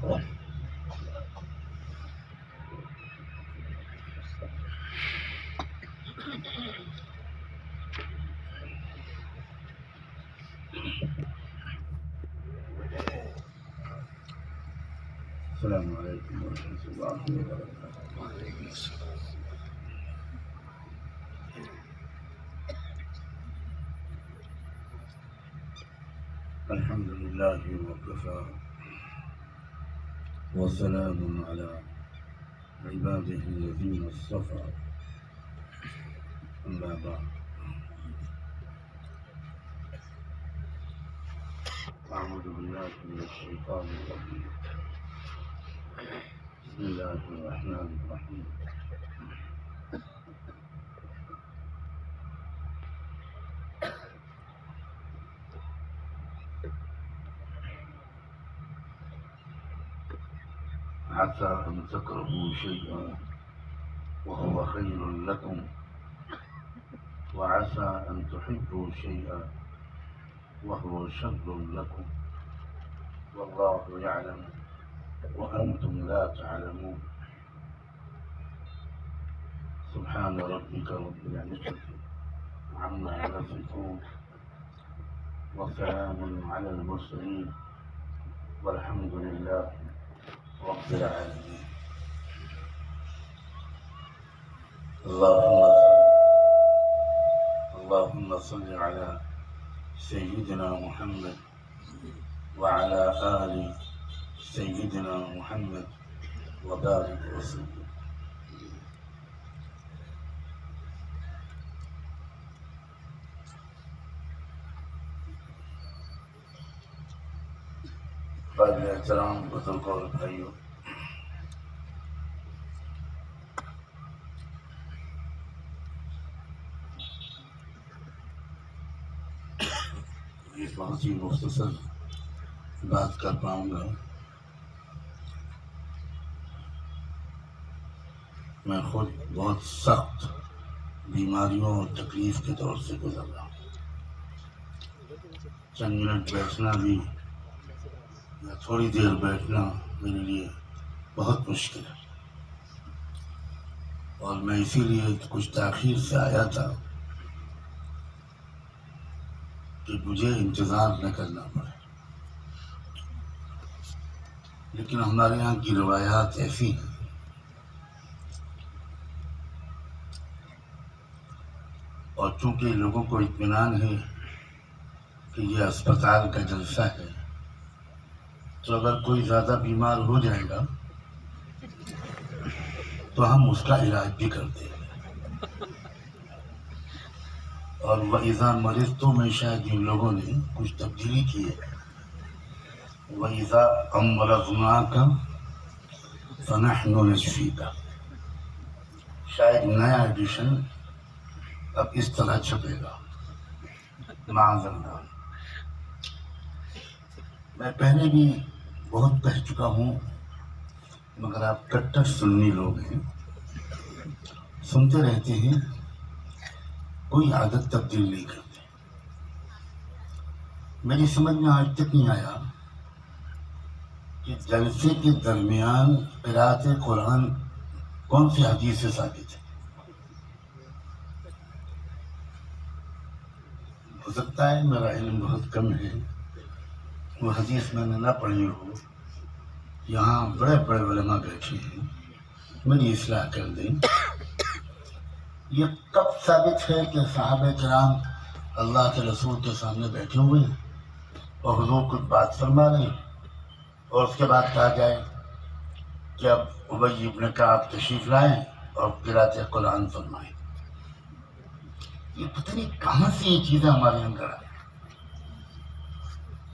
السلام علیکم ورحمۃ اللہ وبرکاتہ۔ وعلیکم السلام۔ الحمد للہ وکفیٰ وسلام علی عبادہ الذین اصطفیٰ، اما بعد، اعوذ باللہ من الشیطان الرجیم، بسم اللہ الرحمن الرحیم۔ عسى أن تكرهوا شيئا وهو خير لكم، وعسى أن تحبوا شيئا وهو شر لكم، والله يعلم وأنتم لا تعلمون۔ سبحان ربك رب العزة عما يصفون، وسلام على المرسلين، والحمد لله رب العالمين۔ اللهم صل على سيدنا محمد وعلى آل سيدنا محمد وبارك وسلم۔ قابل احترام بزرگوں اور بھائیوں، یہ بہت ہی مختصر بات کر پاؤں گا۔ میں خود بہت سخت بیماریوں اور تکلیف کے دور سے گزر رہا ہوں۔ چند منٹ بیٹھنا بھی یا تھوڑی دیر بیٹھنا میرے لیے بہت مشکل ہے، اور میں اسی لیے کچھ تاخیر سے آیا تھا کہ مجھے انتظار نہ کرنا پڑے، لیکن ہمارے یہاں کی روایات ایسی ہیں اور چونکہ لوگوں کو اطمینان ہے کہ یہ اسپتال کا جلسہ ہے، تو اگر کوئی زیادہ بیمار ہو جائے گا تو ہم اس کا علاج بھی کرتے ہیں۔ اور وَإِذَا مَرِضْتُ میں شاید ان لوگوں نے کچھ تبدیلی کی ہے، وَإِذَا أَمْرَضْنَاكَ فَنَحْنُ نَشْفِيكَ، شاید نیا ایڈیشن اب اس طرح چھپے گا، معاذ اللہ۔ میں پہلے بھی بہت کہہ چکا ہوں، مگر آپ کٹر سنی لوگ ہیں، سنتے رہتے ہیں، کوئی عادت تبدیل نہیں کرتے۔ میری سمجھ میں آج تک نہیں آیا کہ جلسے کے درمیان قرأت قرآن کون سی حدیث سے ثابت ہے۔ ہو سکتا ہے میرا علم بہت کم ہے، وہ حدیث میں نے نہ پڑھی ہو، یہاں بڑے بڑے علماء بیٹھے ہیں، میری اصلاح کر دیں۔ یہ کب ثابت ہے کہ صحابہ کرام اللہ کے رسول کے سامنے بیٹھے ہوئے ہیں اور حضور کچھ بات فرما رہے ہیں، اور اس کے بعد کہا جائے کہ اب ابی ابن کعب تشریف لائیں اور قرأت قرآن فرمائیں؟ یہ پتہ نہیں کہاں سے یہ چیزیں ہمارے اندر آئی،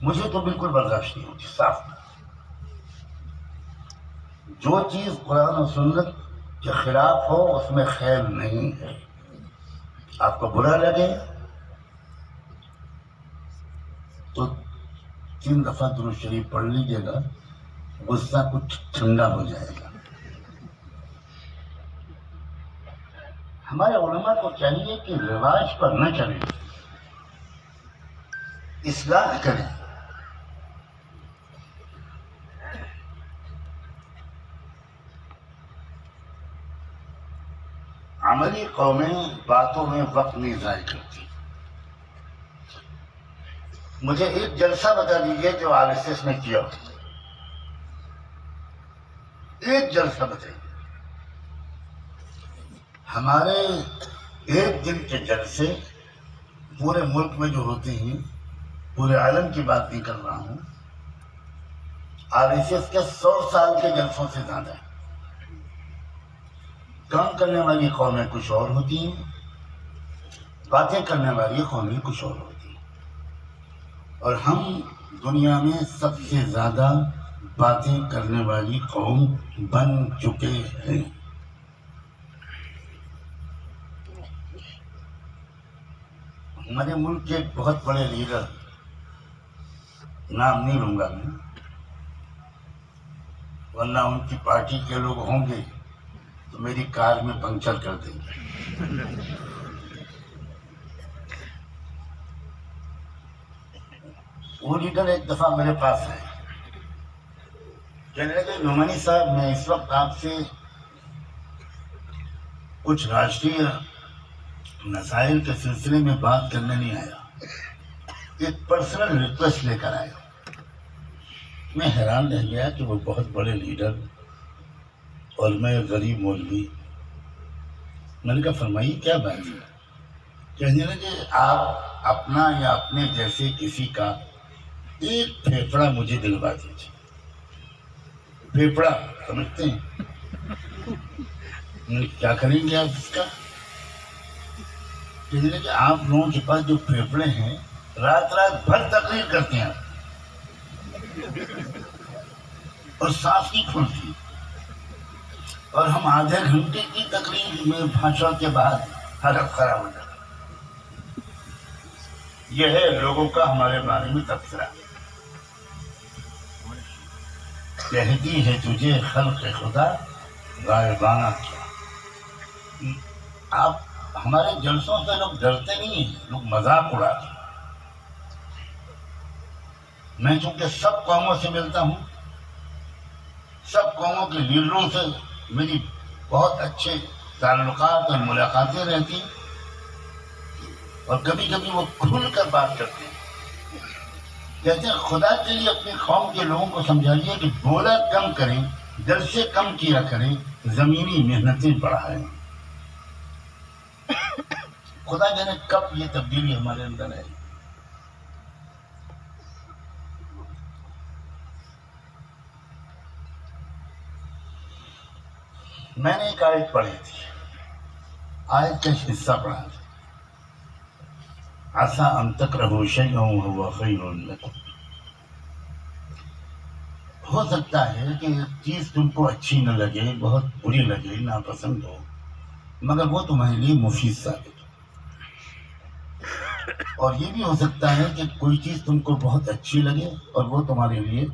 مجھے تو بالکل برداشت نہیں ہوتی۔ صاف جو چیز قرآن و سنت کے خلاف ہو اس میں خیر نہیں ہے، آپ کو برا لگے تو 3 دفعہ درود شریف پڑھ لیجیے گا، غصہ کچھ ٹھنڈا ہو جائے گا۔ ہمارے علماء کو چاہیے کہ رواج پر نہ چلیں، اصلاح کریں۔ عملی قومیں باتوں میں وقت نہیں ضائع کرتی. مجھے ایک جلسہ بتا دیجیے جو RSS نے کیا ہو. ایک جلسہ بتائیے. ہمارے ایک دن کے جلسے پورے ملک میں جو ہوتے ہیں، پورے عالم کی بات نہیں کر رہا ہوں، RSS کے 100 سال کے جلسوں سے زیادہ ہے. کام کرنے والی قومیں کچھ اور ہوتی ہیں، باتیں کرنے والی قومیں کچھ اور ہوتی ہیں. اور ہم دنیا میں سب سے زیادہ باتیں کرنے والی قوم بن چکے ہیں. ہمارے ملک کے ایک بہت بڑے لیڈر، نام نہیں لوں گا میں ورنہ ان کی پارٹی کے لوگ ہوں گے تو میری کار میں پنکچر کر دیں گے. وہ لیڈر ایک دفعہ میرے پاس آئے، کہنے لگے نعمانی صاحب میں اس وقت آپ سے کچھ راشٹریہ مسائل کے سلسلے میں بات کرنے نہیں آیا، ایک پرسنل ریکویسٹ لے کر آیا. میں حیران رہ گیا کہ وہ بہت بڑے لیڈر اور میں غریب مولوی. میں نے کہا فرمائیے کیا بات ہے؟ کہنے لگے آپ اپنا یا اپنے جیسے کسی کا ایک پھیپھڑا مجھے دلوا دیجیے. پھیپھڑا سمجھتے ہیں؟ کیا کریں گے آپ اس کا؟ کہنے لگے آپ لوگوں کے پاس جو پھیپھڑے ہیں رات رات بھر تقریر کرتے ہیں اور سانس نہیں کھلتی، اور ہم آدھے گھنٹے کی تقریر میں بھاشن کے بعد حالت خراب ہو جاتی. یہ ہے لوگوں کا ہمارے بارے میں تبصرہ. کہتی ہے تجھے خلق خدا غائبانہ کیا. آپ ہمارے جلسوں سے لوگ ڈرتے نہیں ہیں، لوگ مذاق اڑاتے ہیں. میں چونکہ سب قوموں سے ملتا ہوں، سب قوموں کے لیڈروں سے میری بہت اچھے تعلقات اور ملاقاتیں رہتی، اور کبھی کبھی وہ کھل کر بات کرتے ہیں. کہتے ہیں خدا کے لیے اپنی قوم کے لوگوں کو سمجھائیے کہ بولا کم کریں، جلسے کم کیا کریں، زمینی محنتیں بڑھائیں. خدا جانے کب یہ تبدیلی ہمارے اندر ہے. میں نے ایک آیت پڑھی تھی، آیت کا حصہ پڑھا تھا، عسیٰ ان تکرہوا شیئا وہو خیر لکم. ہو سکتا ہے کہ ایک چیز تم کو اچھی نہ لگے، بہت بری لگے، ناپسند ہو، مگر وہ تمہارے لیے مفید ثابت ہو. اور یہ بھی ہو سکتا ہے کہ کوئی چیز تم کو بہت اچھی لگے اور وہ تمہارے لیے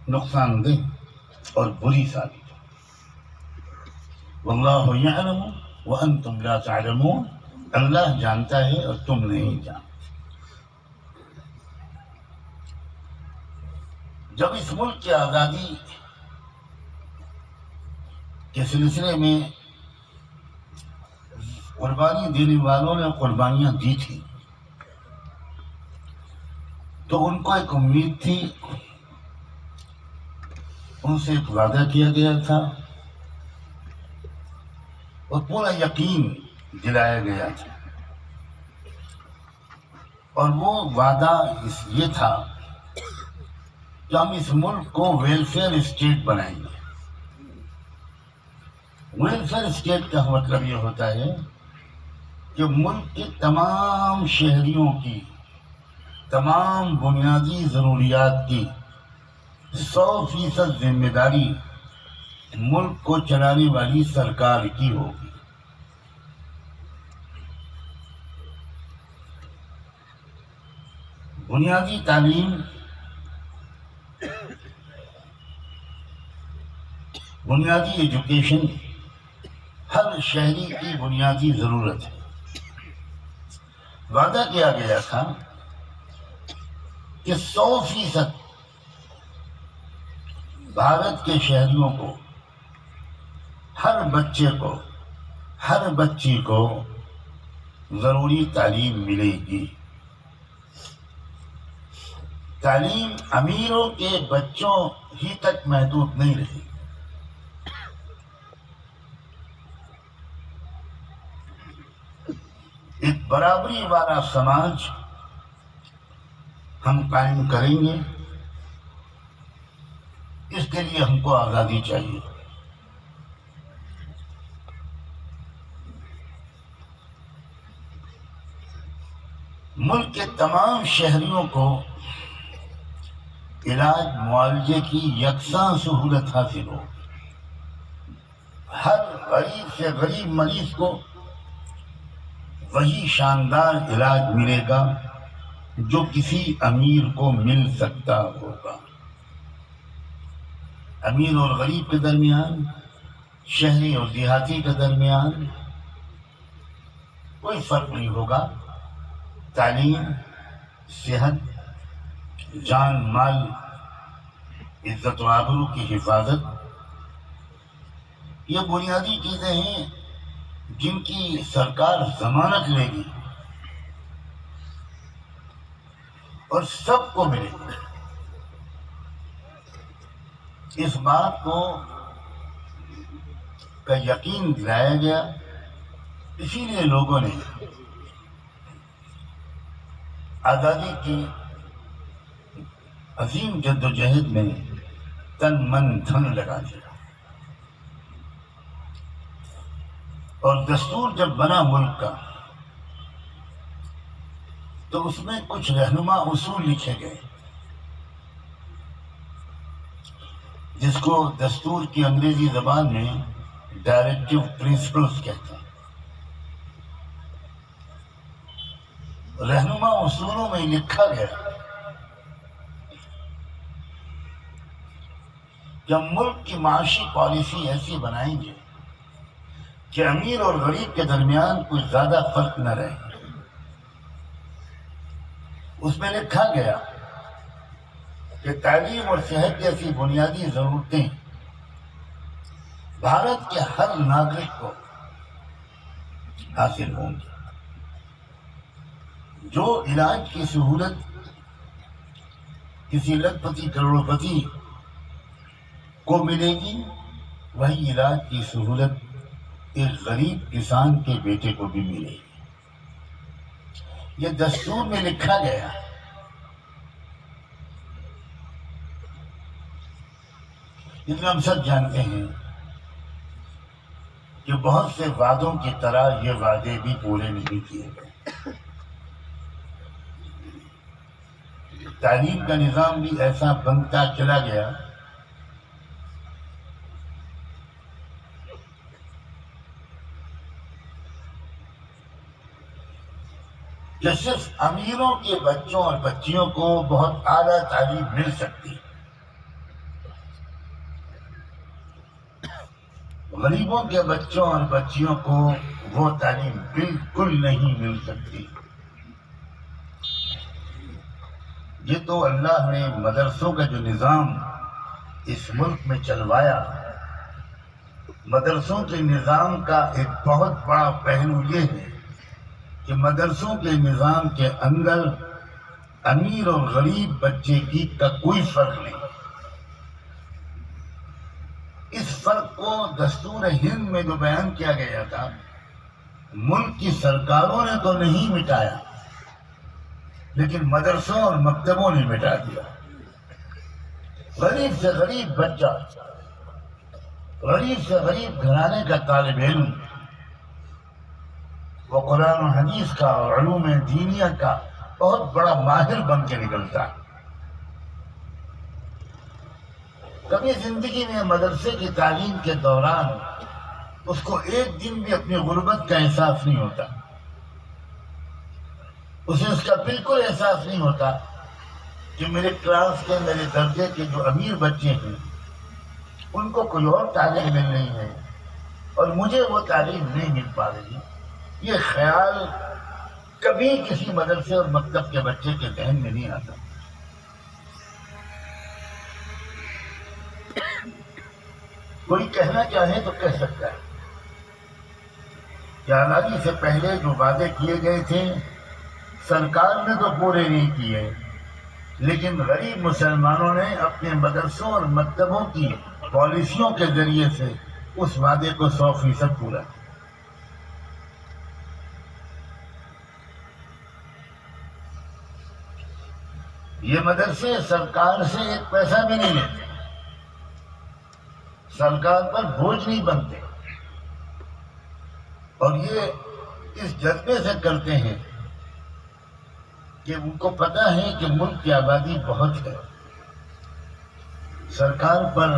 نقصان دہ اور بری ثابت ہو. واللہ یعلم وانتم لا تعلمون. اللہ جانتا ہے اور تم نہیں جانتے. جب اس ملک کی آزادی کے سلسلے میں قربانی دینے والوں نے قربانیاں دی تھی تو ان کو ایک امید تھی، ان سے ایک وعدہ کیا گیا تھا اور پورا یقین دلایا گیا تھا. اور وہ وعدہ یہ تھا کہ ہم اس ملک کو ویلفیئر اسٹیٹ بنائیں گے. ویلفیئر اسٹیٹ کا مطلب یہ ہوتا ہے کہ ملک کے تمام شہریوں کی تمام بنیادی ضروریات کی 100% ذمہ داری ملک کو چلانے والی سرکار کی ہوگی. بنیادی تعلیم، بنیادی ایجوکیشن ہر شہری کی بنیادی ضرورت ہے. وعدہ کیا گیا تھا کہ 100% بھارت کے شہریوں کو، ہر بچے کو، ہر بچی کو ضروری تعلیم ملے گی. تعلیم امیروں کے بچوں ہی تک محدود نہیں رہی. ایک برابری والا سماج ہم قائم کریں گے. اس کے لیے ہم کو آزادی چاہیے. ملک کے تمام شہریوں کو علاج معالجے کی یکساں سہولت حاصل ہو. ہر غریب سے غریب مریض کو وہی شاندار علاج ملے گا جو کسی امیر کو مل سکتا ہوگا. امیر اور غریب کے درمیان، شہری اور دیہاتی کے درمیان کوئی فرق نہیں ہوگا. تعلیم، صحت، جان مال، عزت و آبرو کی حفاظت، یہ بنیادی چیزیں ہیں جن کی سرکار ضمانت لے گی اور سب کو ملے گی. اس بات کو کا یقین دلایا گیا. اسی لیے لوگوں نے آزادی کی عظیم جد و جہد میں تن من دھن لگا دیا. اور دستور جب بنا ملک کا تو اس میں کچھ رہنما اصول لکھے گئے جس کو دستور کی انگریزی زبان میں ڈائریکٹو پرنسپلز کہتے ہیں. رہنما اصولوں میں لکھا گیا کہ ہم ملک کی معاشی پالیسی ایسی بنائیں گے کہ امیر اور غریب کے درمیان کوئی زیادہ فرق نہ رہے. اس میں لکھا گیا کہ تعلیم اور صحت جیسی بنیادی ضرورتیں بھارت کے ہر ناگرک کو حاصل ہوں گی. جو علاج کی سہولت کسی لکھ پتی کروڑ پتی کو ملے گی، وہی علاج کی سہولت ایک غریب کسان کے بیٹے کو بھی ملے گی. یہ دستور میں لکھا گیا. لیکن ہم سب جانتے ہیں کہ بہت سے وعدوں کی طرح یہ وعدے بھی پورے نہیں کیے گئے. تعلیم کا نظام بھی ایسا بنتا چلا گیا کہ صرف امیروں کے بچوں اور بچیوں کو بہت اعلیٰ تعلیم مل سکتی، غریبوں کے بچوں اور بچیوں کو وہ تعلیم بالکل نہیں مل سکتی. یہ تو اللہ نے مدرسوں کا جو نظام اس ملک میں چلوایا، مدرسوں کے نظام کا ایک بہت بڑا پہلو یہ ہے کہ مدرسوں کے نظام کے اندر امیر اور غریب بچے کی کا کوئی فرق نہیں. اس فرق کو دستور ہند میں جو بیان کیا گیا تھا، ملک کی سرکاروں نے تو نہیں مٹایا لیکن مدرسوں اور مکتبوں نے مٹا دیا. غریب سے غریب بچہ، غریب سے غریب گھرانے کا طالب علم، وہ قرآن و حدیث کا اور علوم دینیہ کا بہت بڑا ماہر بن کے نکلتا ہے. کبھی زندگی میں مدرسے کی تعلیم کے دوران اس کو ایک دن بھی اپنی غربت کا احساس نہیں ہوتا. اسے اس کا بالکل احساس نہیں ہوتا کہ میرے کلاس کے، میرے درجے کے جو امیر بچے ہیں ان کو کوئی اور تعلیم مل رہی ہے اور مجھے وہ تعلیم نہیں مل پا رہی. یہ خیال کبھی کسی مدرسے اور مکتب کے بچے کے ذہن میں نہیں آتا. کوئی کہنا چاہے تو کہہ سکتا ہے کہ آزادی سے پہلے جو وعدے کیے گئے تھے سرکار نے تو پورے نہیں کیے، لیکن غریب مسلمانوں نے اپنے مدرسوں اور مکتبوں کی پالیسیوں کے ذریعے سے اس وعدے کو 100% پورا کیا۔ یہ مدرسے سرکار سے ایک پیسہ بھی نہیں لیتے، سرکار پر بوجھ نہیں بنتے، اور یہ اس جذبے سے کرتے ہیں کہ ان کو پتہ ہے کہ ملک کی آبادی بہت ہے، سرکار پر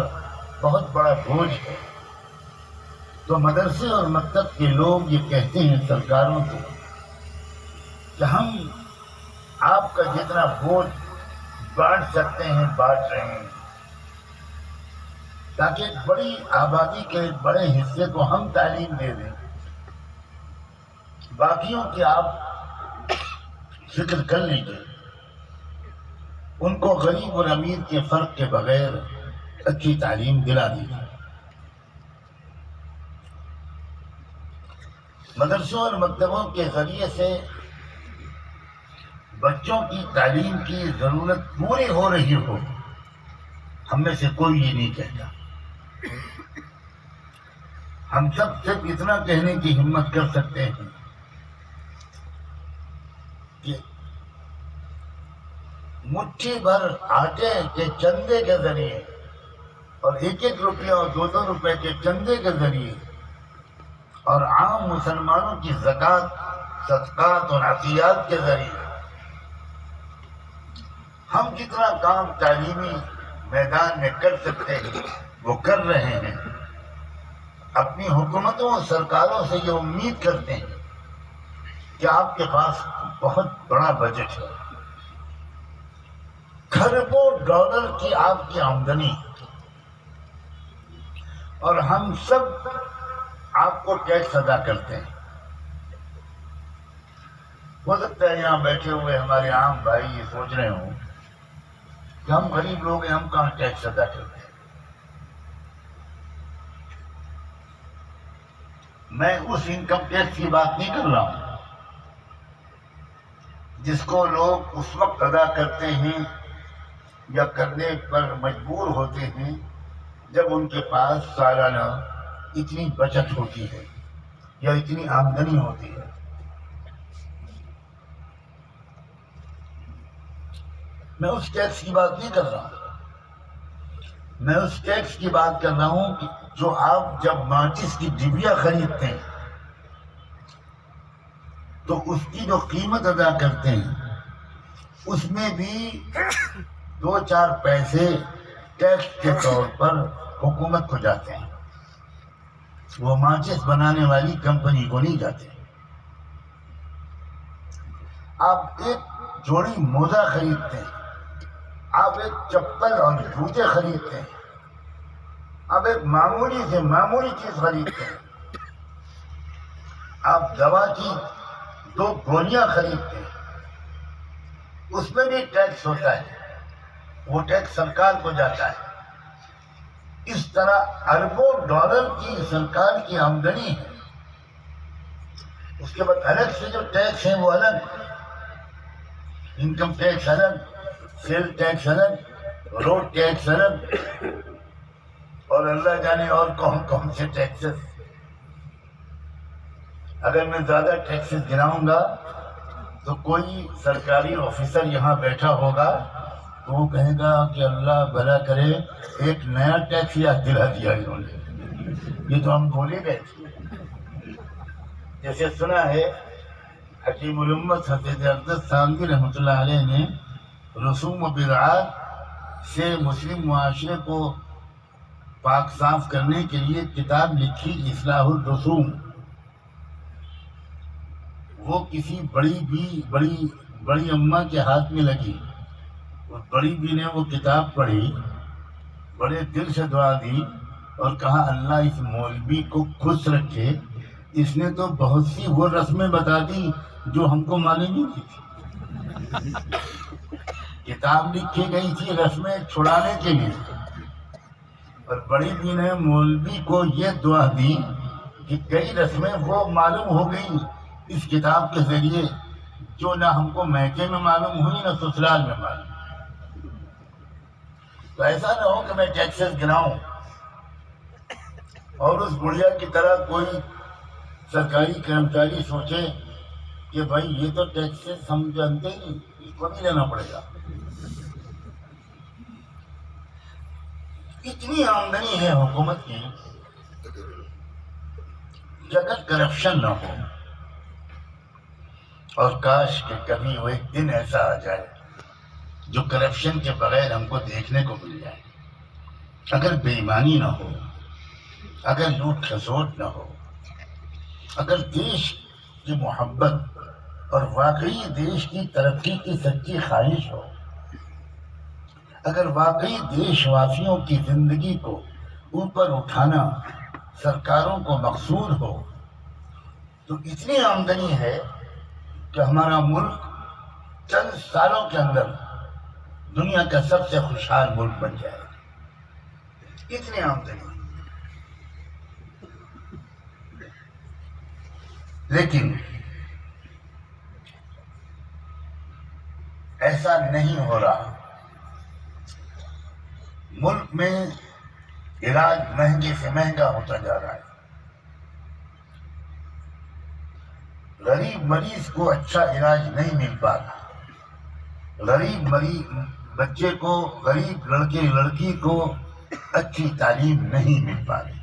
بہت بڑا بوجھ ہے، تو مدرسے اور مکتب کے لوگ یہ کہتے ہیں سرکاروں کو کہ ہم آپ کا جتنا بوجھ بانٹ سکتے ہیں بانٹ رہے ہیں، تاکہ ایک بڑی آبادی کے ایک بڑے حصے کو ہم تعلیم دے دیں، باقیوں کی آپ فکر کر لیجیے، ان کو غریب اور امیر کے فرق کے بغیر اچھی تعلیم دلا دیجیے۔ مدرسوں اور مکتبوں کے ذریعے سے بچوں کی تعلیم کی ضرورت پوری ہو رہی ہو، ہم میں سے کوئی یہ نہیں کہتا۔ ہم سب صرف اتنا کہنے کی ہمت کر سکتے ہیں کہ مٹھی بھر آٹے کے چندے کے ذریعے اور 1-1 روپیہ اور 2-2 روپے کے چندے کے ذریعے اور عام مسلمانوں کی زکوٰۃ، صدقات اور عطیات کے ذریعے ہم جتنا کام تعلیمی میدان میں کر سکتے ہیں وہ کر رہے ہیں۔ اپنی حکومتوں اور سرکاروں سے یہ امید کرتے ہیں کہ آپ کے پاس بہت بڑا بجٹ ہے، کھربوں ڈالر کی آپ کی آمدنی، اور ہم سب آپ کو ٹیکس ادا کرتے ہیں۔ ہو سکتا ہے یہاں بیٹھے ہوئے ہمارے عام بھائی یہ سوچ رہے ہوں کہ ہم غریب لوگ ہیں، ہم کہاں ٹیکس ادا کرتے ہیں۔ میں اس انکم ٹیکس کی بات نہیں کر رہا ہوں جس کو لوگ اس وقت ادا کرتے ہیں یا کرنے پر مجبور ہوتے ہیں جب ان کے پاس سالانہ اتنی بچت ہوتی ہے یا اتنی آمدنی ہوتی ہے۔ میں اس ٹیکس کی بات نہیں کر رہا ہوں، میں اس ٹیکس کی بات کر رہا ہوں کہ جو آپ جب ماچس کی ڈبیا خریدتے ہیں تو اس کی جو قیمت ادا کرتے ہیں اس میں بھی 2-4 پیسے ٹیکس کے طور پر حکومت کو جاتے ہیں، وہ ماچس بنانے والی کمپنی کو نہیں جاتے۔ آپ ایک جوڑی موزہ خریدتے ہیں، آپ ایک چپل اور جوتے خریدتے ہیں، آپ ایک معمولی سے معمولی چیز خریدتے ہیں، آپ دوا کی 2 گولیاں خریدتے ہیں، اس میں بھی ٹیکس ہوتا ہے، وہ ٹیکس سرکار کو جاتا ہے۔ اس طرح اربوں ڈالر کی سرکار کی آمدنی ہے، اس کے بعد الگ سے جو ٹیکس ہیں وہ الگ، انکم ٹیکس الگ، سیل ٹیکس الگ، روڈ ٹیکس الگ، اور اللہ جانے اور کون کون سے ٹیکسز۔ اگر میں زیادہ ٹیکسز گناؤں گا تو کوئی سرکاری آفیسر یہاں بیٹھا ہوگا تو وہ کہے گا کہ اللہ بھلا کرے ایک نیا ٹیکس یاد دلا دیا انہوں نے، یہ تو ہم بھول ہی گئے تھے۔ جیسے سنا ہے حکیم الامت حضرت اقدس تھانوی رحمۃ اللہ علیہ نے رسوم و بدعات سے مسلم معاشرے کو پاک صاف کرنے کے لیے کتاب لکھی اصلاح الرسوم۔ وہ کسی بڑی اماں کے ہاتھ میں لگی، اور بڑی بی نے وہ کتاب پڑھی، بڑے دل سے دعا دی اور کہا اللہ اس مولوی کو خوش رکھے، اس نے تو بہت سی وہ رسمیں بتا دی جو ہم کو معلوم نہیں تھی۔ کتاب لکھی گئی تھی رسمیں چھڑانے کے لیے، اور بڑی بی نے مولوی کو یہ دعا دی کہ کئی رسمیں وہ معلوم ہو گئی اس کتاب کے ذریعے جو نہ ہم کو میکے میں معلوم ہوئی نہ سسرال میں معلوم. تو ایسا نہ ہو کہ میں ٹیکسز گناؤں اور اس بڑھیا کی طرح کوئی سرکاری کرمچاری سوچے کہ بھائی یہ تو ٹیکسز ہم جانتے ہی نہیں، اس کو نہیں لینا پڑے گا. اتنی آمدنی ہے حکومت کی کہ اگر کرپشن نہ ہو، اور کاش کہ کبھی وہ ایک دن ایسا آ جائے جو کرپشن کے بغیر ہم کو دیکھنے کو مل جائے، اگر بے ایمانی نہ ہو، اگر لوٹ کھسوٹ نہ ہو، اگر دیش کی محبت اور واقعی دیش کی ترقی کی سچی خواہش ہو، اگر واقعی دیش واسیوں کی زندگی کو اوپر اٹھانا سرکاروں کو مقصود ہو، تو اتنی آمدنی ہے کہ ہمارا ملک چند سالوں کے اندر دنیا کا سب سے خوشحال ملک بن جائے. اتنی آمدنی. لیکن ایسا نہیں ہو رہا. ملک میں علاج مہنگے سے مہنگا ہوتا جا رہا ہے. غریب مریض کو اچھا علاج نہیں مل پا رہا. غریب بچے کو، غریب لڑکے لڑکی کو اچھی تعلیم نہیں مل پا رہی.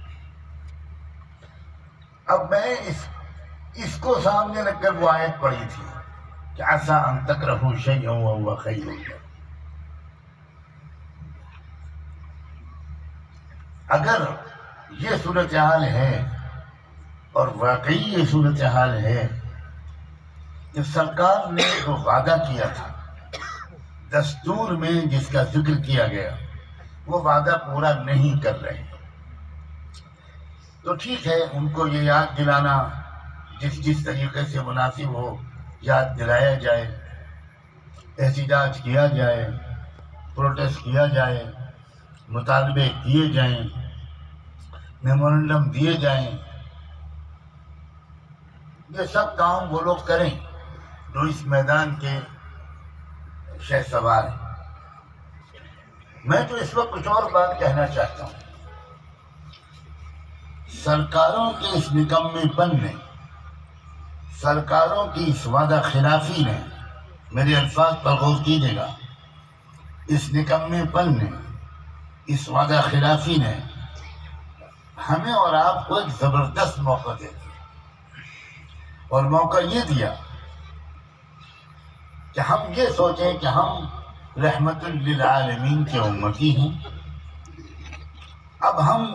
اب میں اس کو سامنے رکھ کر وہ آیت پڑھی تھی کہ عسیٰ ان تکرہوا شیئا وہو خیر لکم. اگر یہ صورتحال ہے، اور واقعی یہ صورتحال ہے کہ سرکار نے جو وعدہ کیا تھا دستور میں جس کا ذکر کیا گیا وہ وعدہ پورا نہیں کر رہے، تو ٹھیک ہے ان کو یہ یاد دلانا جس طریقے سے مناسب ہو یاد دلایا جائے، احتجاج کیا جائے، پروٹیسٹ کیا جائے، مطالبے کیے جائیں، میمورنڈم دیے جائیں. یہ سب کام وہ لوگ کریں جو اس میدان کے شہ سوار ہیں. میں تو اس وقت کچھ اور بات کہنا چاہتا ہوں. سرکاروں کے اس نکمے پن نے، سرکاروں کی اس وعدہ خلافی نے، میرے الفاظ پر غور کیجیے گا، اس نکمے پن نے، اس وعدہ خلافی نے ہمیں اور آپ کو ایک زبردست موقع دے دیا. اور موقع یہ دیا کہ ہم یہ سوچیں کہ ہم رحمت للعالمین کے امتی ہیں. اب ہم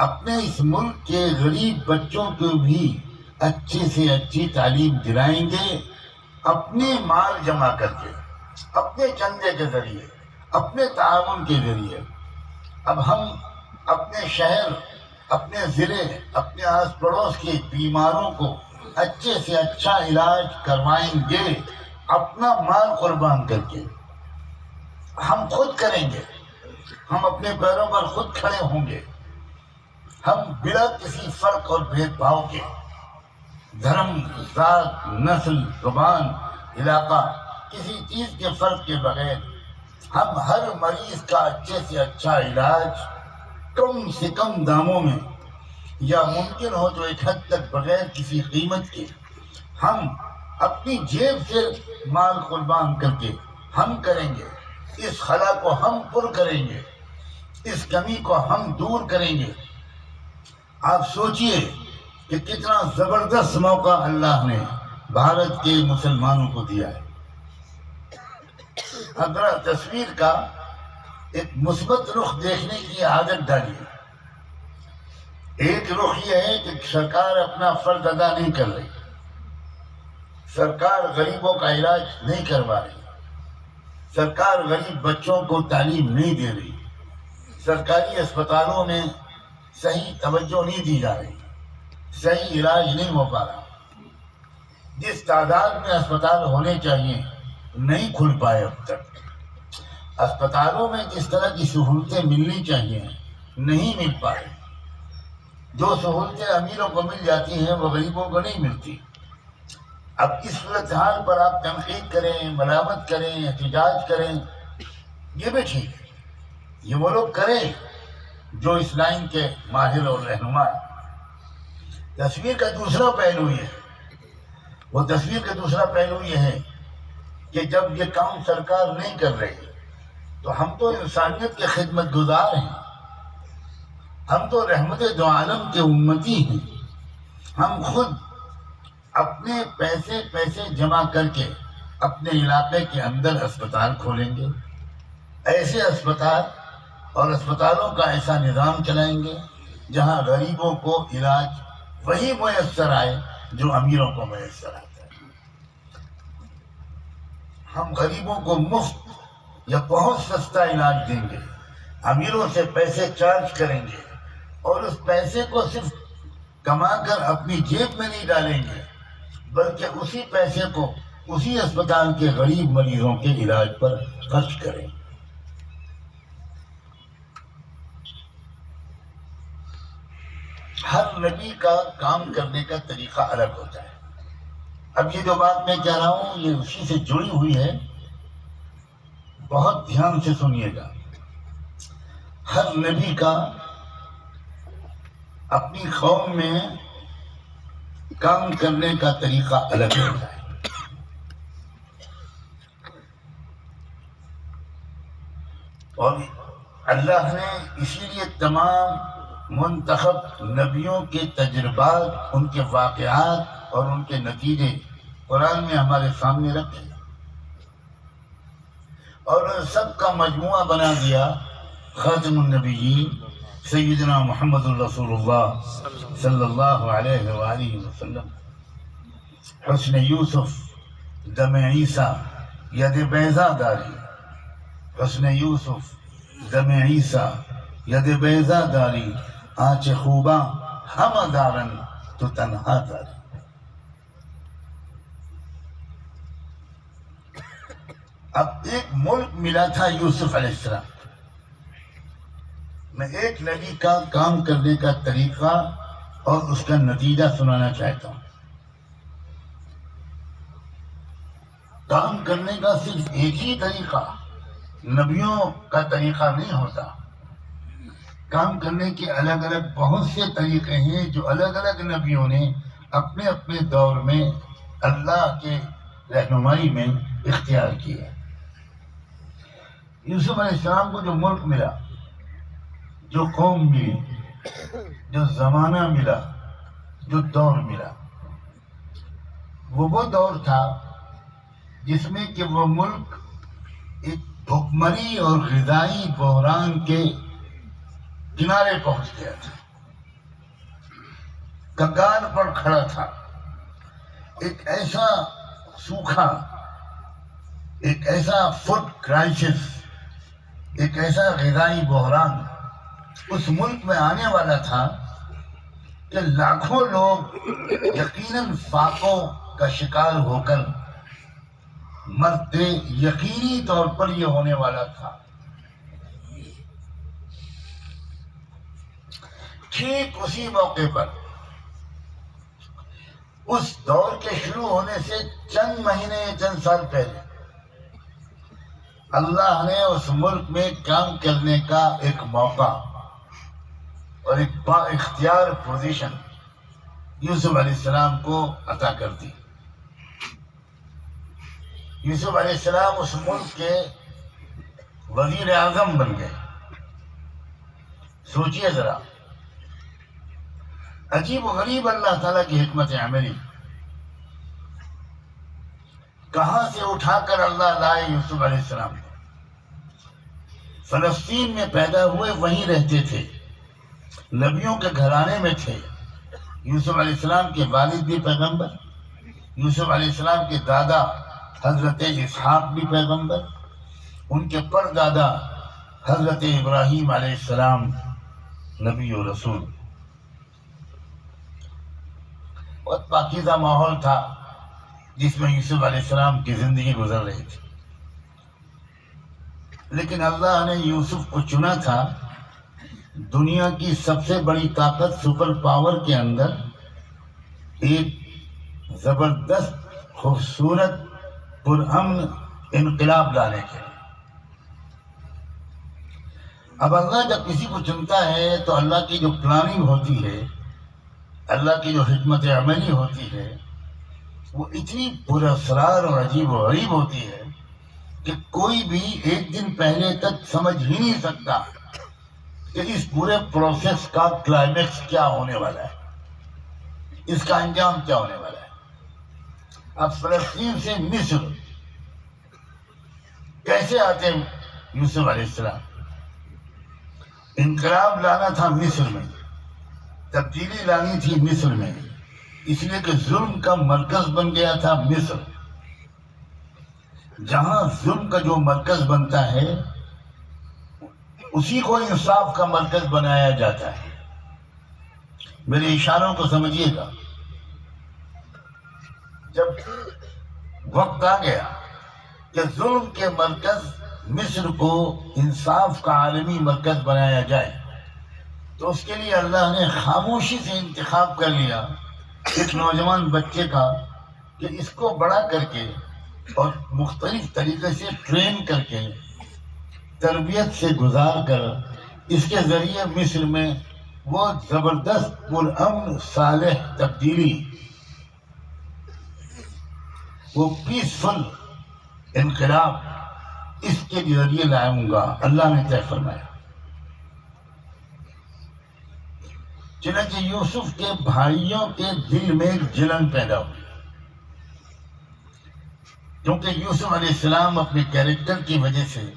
اپنے اس ملک کے غریب بچوں کو بھی اچھی سے اچھی تعلیم دلائیں گے، اپنے مال جمع کر کے، اپنے چندے کے ذریعے، اپنے تعاون کے ذریعے. اب ہم اپنے شہر، اپنے ضلع، اپنے آس پڑوس کے بیماروں کو اچھے سے اچھا علاج کروائیں گے، اپنا مال قربان کر کے. ہم خود کریں گے، ہم اپنے پیروں پر خود کھڑے ہوں گے. ہم بلا کسی فرق اور بھید بھاؤ کے، دھرم، ذات، نسل، زبان، علاقہ، کسی چیز کے فرق کے بغیر ہم ہر مریض کا اچھے سے اچھا علاج کم سے کم داموں میں، یا ممکن ہو تو ایک حد تک بغیر کسی قیمت کے، ہم اپنی جیب سے مال قربان کر کے ہم کریں گے. اس خلا کو ہم پر کریں گے، اس کمی کو ہم دور کریں گے. آپ سوچئے کہ کتنا زبردست موقع اللہ نے بھارت کے مسلمانوں کو دیا ہے. ذرا تصویر کا ایک مثبت رخ دیکھنے کی عادت ڈالیے. ایک رخ یہ ہے کہ سرکار اپنا فرض ادا نہیں کر رہی، سرکار غریبوں کا علاج نہیں کروا رہی، سرکار غریب بچوں کو تعلیم نہیں دے رہی، سرکاری اسپتالوں میں صحیح توجہ نہیں دی جا رہی، صحیح علاج نہیں ہو پا رہا. جس تعداد میں اسپتال ہونے چاہیے نہیں کھل پائے اب تک. اسپتالوں میں جس طرح کی سہولتیں ملنی چاہیے نہیں مل پائے. جو سہولتیں امیروں کو مل جاتی ہیں وہ غریبوں کو نہیں ملتی۔ اب اس صورتحال پر آپ تنقید کریں، ملامت کریں، احتجاج کریں، یہ بھی ٹھیک ہے، یہ وہ لوگ کریں جو اس لائن کے ماہر اور رہنما ہیں۔ تصویر کا دوسرا پہلو یہ ہے، وہ تصویر کا دوسرا پہلو یہ ہے کہ جب یہ کام سرکار نہیں کر رہی تو ہم تو انسانیت کے خدمت گزار ہیں، ہم تو رحمت دو عالم کے امتی ہیں، ہم خود اپنے پیسے جمع کر کے اپنے علاقے کے اندر اسپتال کھولیں گے، ایسے اسپتال اور اسپتالوں کا ایسا نظام چلائیں گے جہاں غریبوں کو علاج وہی میسر آئے جو امیروں کو میسر آتا ہے۔ ہم غریبوں کو مفت یا بہت سستا علاج دیں گے، امیروں سے پیسے چارج کریں گے اور اس پیسے کو صرف کما کر اپنی جیب میں نہیں ڈالیں گے بلکہ اسی پیسے کو اسی اسپتال کے غریب مریضوں کے علاج پر خرچ کریں۔ ہر نبی کا کام کرنے کا طریقہ الگ ہوتا ہے۔ اب یہ جو بات میں کہہ رہا ہوں یہ اسی سے جڑی ہوئی ہے، بہت دھیان سے سنیے گا۔ ہر نبی کا اپنی قوم میں کام کرنے کا طریقہ الگ ہوتا ہے۔ اور اللہ نے اسی لیے تمام منتخب نبیوں کے تجربات، ان کے واقعات اور ان کے نتیجے قرآن میں ہمارے سامنے رکھے اور ان سب کا مجموعہ بنا دیا خاتم النبیین سیدنا محمد الرسول اللہ صلی اللہ علیہ وآلہ وسلم۔ حسن یوسف دم عیسیٰ ید بیضا داری، حسن یوسف دم عیسیٰ ید بیضا داری، آنچ خوباں ہم دارن تو تنہا داری۔ اب ایک ملک ملا تھا یوسف علیہ السلام، میں ایک نبی کا کام کرنے کا طریقہ اور اس کا نتیجہ سنانا چاہتا ہوں۔ کام کرنے کا صرف ایک ہی طریقہ، نبیوں کا طریقہ نہیں ہوتا، کام کرنے کے الگ الگ بہت سے طریقے ہیں جو الگ الگ نبیوں نے اپنے اپنے دور میں اللہ کے رہنمائی میں اختیار کیے۔ یوسف علیہ السلام کو جو ملک ملا، جو قوم ملی، جو زمانہ ملا، جو دور ملا، وہ دور تھا جس میں کہ وہ ملک ایک بھکمری اور غذائی بحران کے کنارے پہنچ گیا تھا، کگار پر کھڑا تھا۔ ایک ایسا سوکھا، ایک ایسا فوڈ کرائسس، ایک ایسا غذائی بحران اس ملک میں آنے والا تھا کہ لاکھوں لوگ یقیناً فاقوں کا شکار ہو کر مرتے، یقینی طور پر یہ ہونے والا تھا۔ ٹھیک اسی موقع پر اس دور کے شروع ہونے سے چند مہینے، چند سال پہلے اللہ نے اس ملک میں کام کرنے کا ایک موقع اور ایک با اختیار پوزیشن یوسف علیہ السلام کو عطا کر دی۔ یوسف علیہ السلام اس ملک کے وزیر اعظم بن گئے۔ سوچئے ذرا، عجیب و غریب اللہ تعالیٰ کی حکمت عملی، کہاں سے اٹھا کر اللہ لائے یوسف علیہ السلام کو۔ فلسطین میں پیدا ہوئے، وہیں رہتے تھے، نبیوں کے گھرانے میں تھے۔ یوسف علیہ السلام کے والد بھی پیغمبر، یوسف علیہ السلام کے دادا حضرت اسحاق بھی پیغمبر، ان کے پردادا حضرت ابراہیم علیہ السلام نبی و رسول۔ بہت پاکیزہ ماحول تھا جس میں یوسف علیہ السلام کی زندگی گزر رہی تھی، لیکن اللہ نے یوسف کو چنا تھا دنیا کی سب سے بڑی طاقت سپر پاور کے اندر ایک زبردست خوبصورت پرامن انقلاب لانے کے. اب اللہ جب کسی کو چنتا ہے تو اللہ کی جو پلاننگ ہوتی ہے، اللہ کی جو حکمت عملی ہوتی ہے، وہ اتنی پراسرار اور عجیب و غریب ہوتی ہے کہ کوئی بھی ایک دن پہلے تک سمجھ ہی نہیں سکتا کہ اس پورے پروسیس کا کلائمیکس کیا ہونے والا ہے، اس کا انجام کیا ہونے والا ہے. اب فلسطین سے مصر کیسے آتے یوسف علیہ السلام؟ انقلاب لانا تھا مصر میں، تبدیلی لانی تھی مصر میں، اس لیے کہ ظلم کا مرکز بن گیا تھا مصر. جہاں ظلم کا جو مرکز بنتا ہے اسی کو انصاف کا مرکز بنایا جاتا ہے. میرے اشاروں کو سمجھیے گا. جب وقت آ گیا کہ ظلم کے مرکز مصر کو انصاف کا عالمی مرکز بنایا جائے تو اس کے لیے اللہ نے خاموشی سے انتخاب کر لیا ایک نوجوان بچے کا کہ اس کو بڑا کر کے اور مختلف طریقے سے ٹرین کر کے تربیت سے گزار کر اس کے ذریعے مصر میں وہ زبردست پرامن صالح تبدیلی، وہ پیسفل انقلاب اس کے ذریعے لاؤں گا، اللہ نے طے فرمایا. چنانچہ یوسف کے بھائیوں کے دل میں ایک جلن پیدا ہوئی، کیونکہ یوسف علیہ السلام اپنے کیریکٹر کی وجہ سے،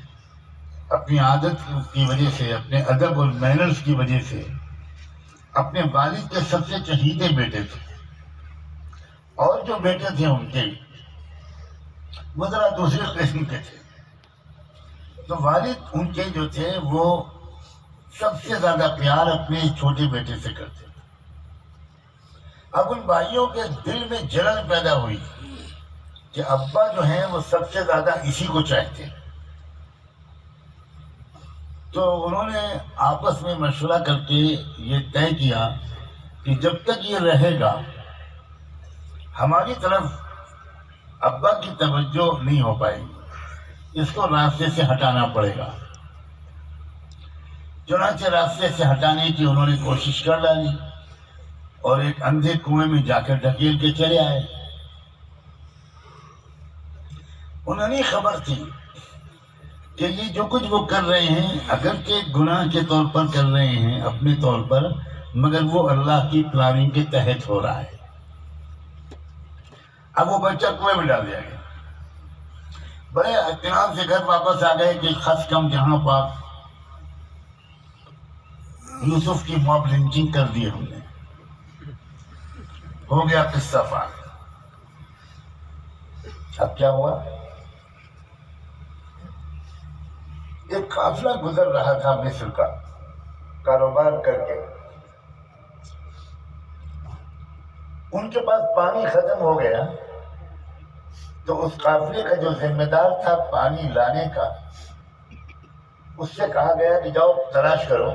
اپنی عادت کی وجہ سے، اپنے ادب اور مینرز کی وجہ سے اپنے والد کے سب سے چہیتے بیٹے تھے. اور جو بیٹے تھے ان کے وہ ذرا دوسرے قسم کے تھے. تو والد ان کے جو تھے وہ سب سے زیادہ پیار اپنے چھوٹے بیٹے سے کرتے تھے. اب ان بھائیوں کے دل میں جلن پیدا ہوئی کہ ابا جو ہیں وہ سب سے زیادہ اسی کو چاہتے ہیں. تو انہوں نے آپس میں مشورہ کر کے یہ طے کیا کہ جب تک یہ رہے گا ہماری طرف ابا کی توجہ نہیں ہو پائے گی، اس کو راستے سے ہٹانا پڑے گا. چنانچہ راستے سے ہٹانے کی انہوں نے کوشش کر ڈالی اور ایک اندھے کنویں میں جا کر ڈھکیل کے چلے آئے. انہیں نہیں خبر تھی کہ یہ جو کچھ وہ کر رہے ہیں اگرچہ گناہ کے طور پر کر رہے ہیں اپنے طور پر، مگر وہ اللہ کی پلاننگ کے تحت ہو رہا ہے. اب وہ بچہ کنویں میں ڈال دیا گیا. بڑے اطمینان سے گھر واپس آ گئے کہ خس کم جہاں پاک یوسف کی موب لنچنگ کر دی ہم نے، ہو گیا قصہ پاک. اب کیا ہوا؟ ایک قافلہ گزر رہا تھا مصر کا کاروبار کر کے. ان کے پاس پانی ختم ہو گیا تو اس قافلے کا جو ذمہ دار تھا پانی لانے کا، اس سے کہا گیا کہ جاؤ تلاش کرو،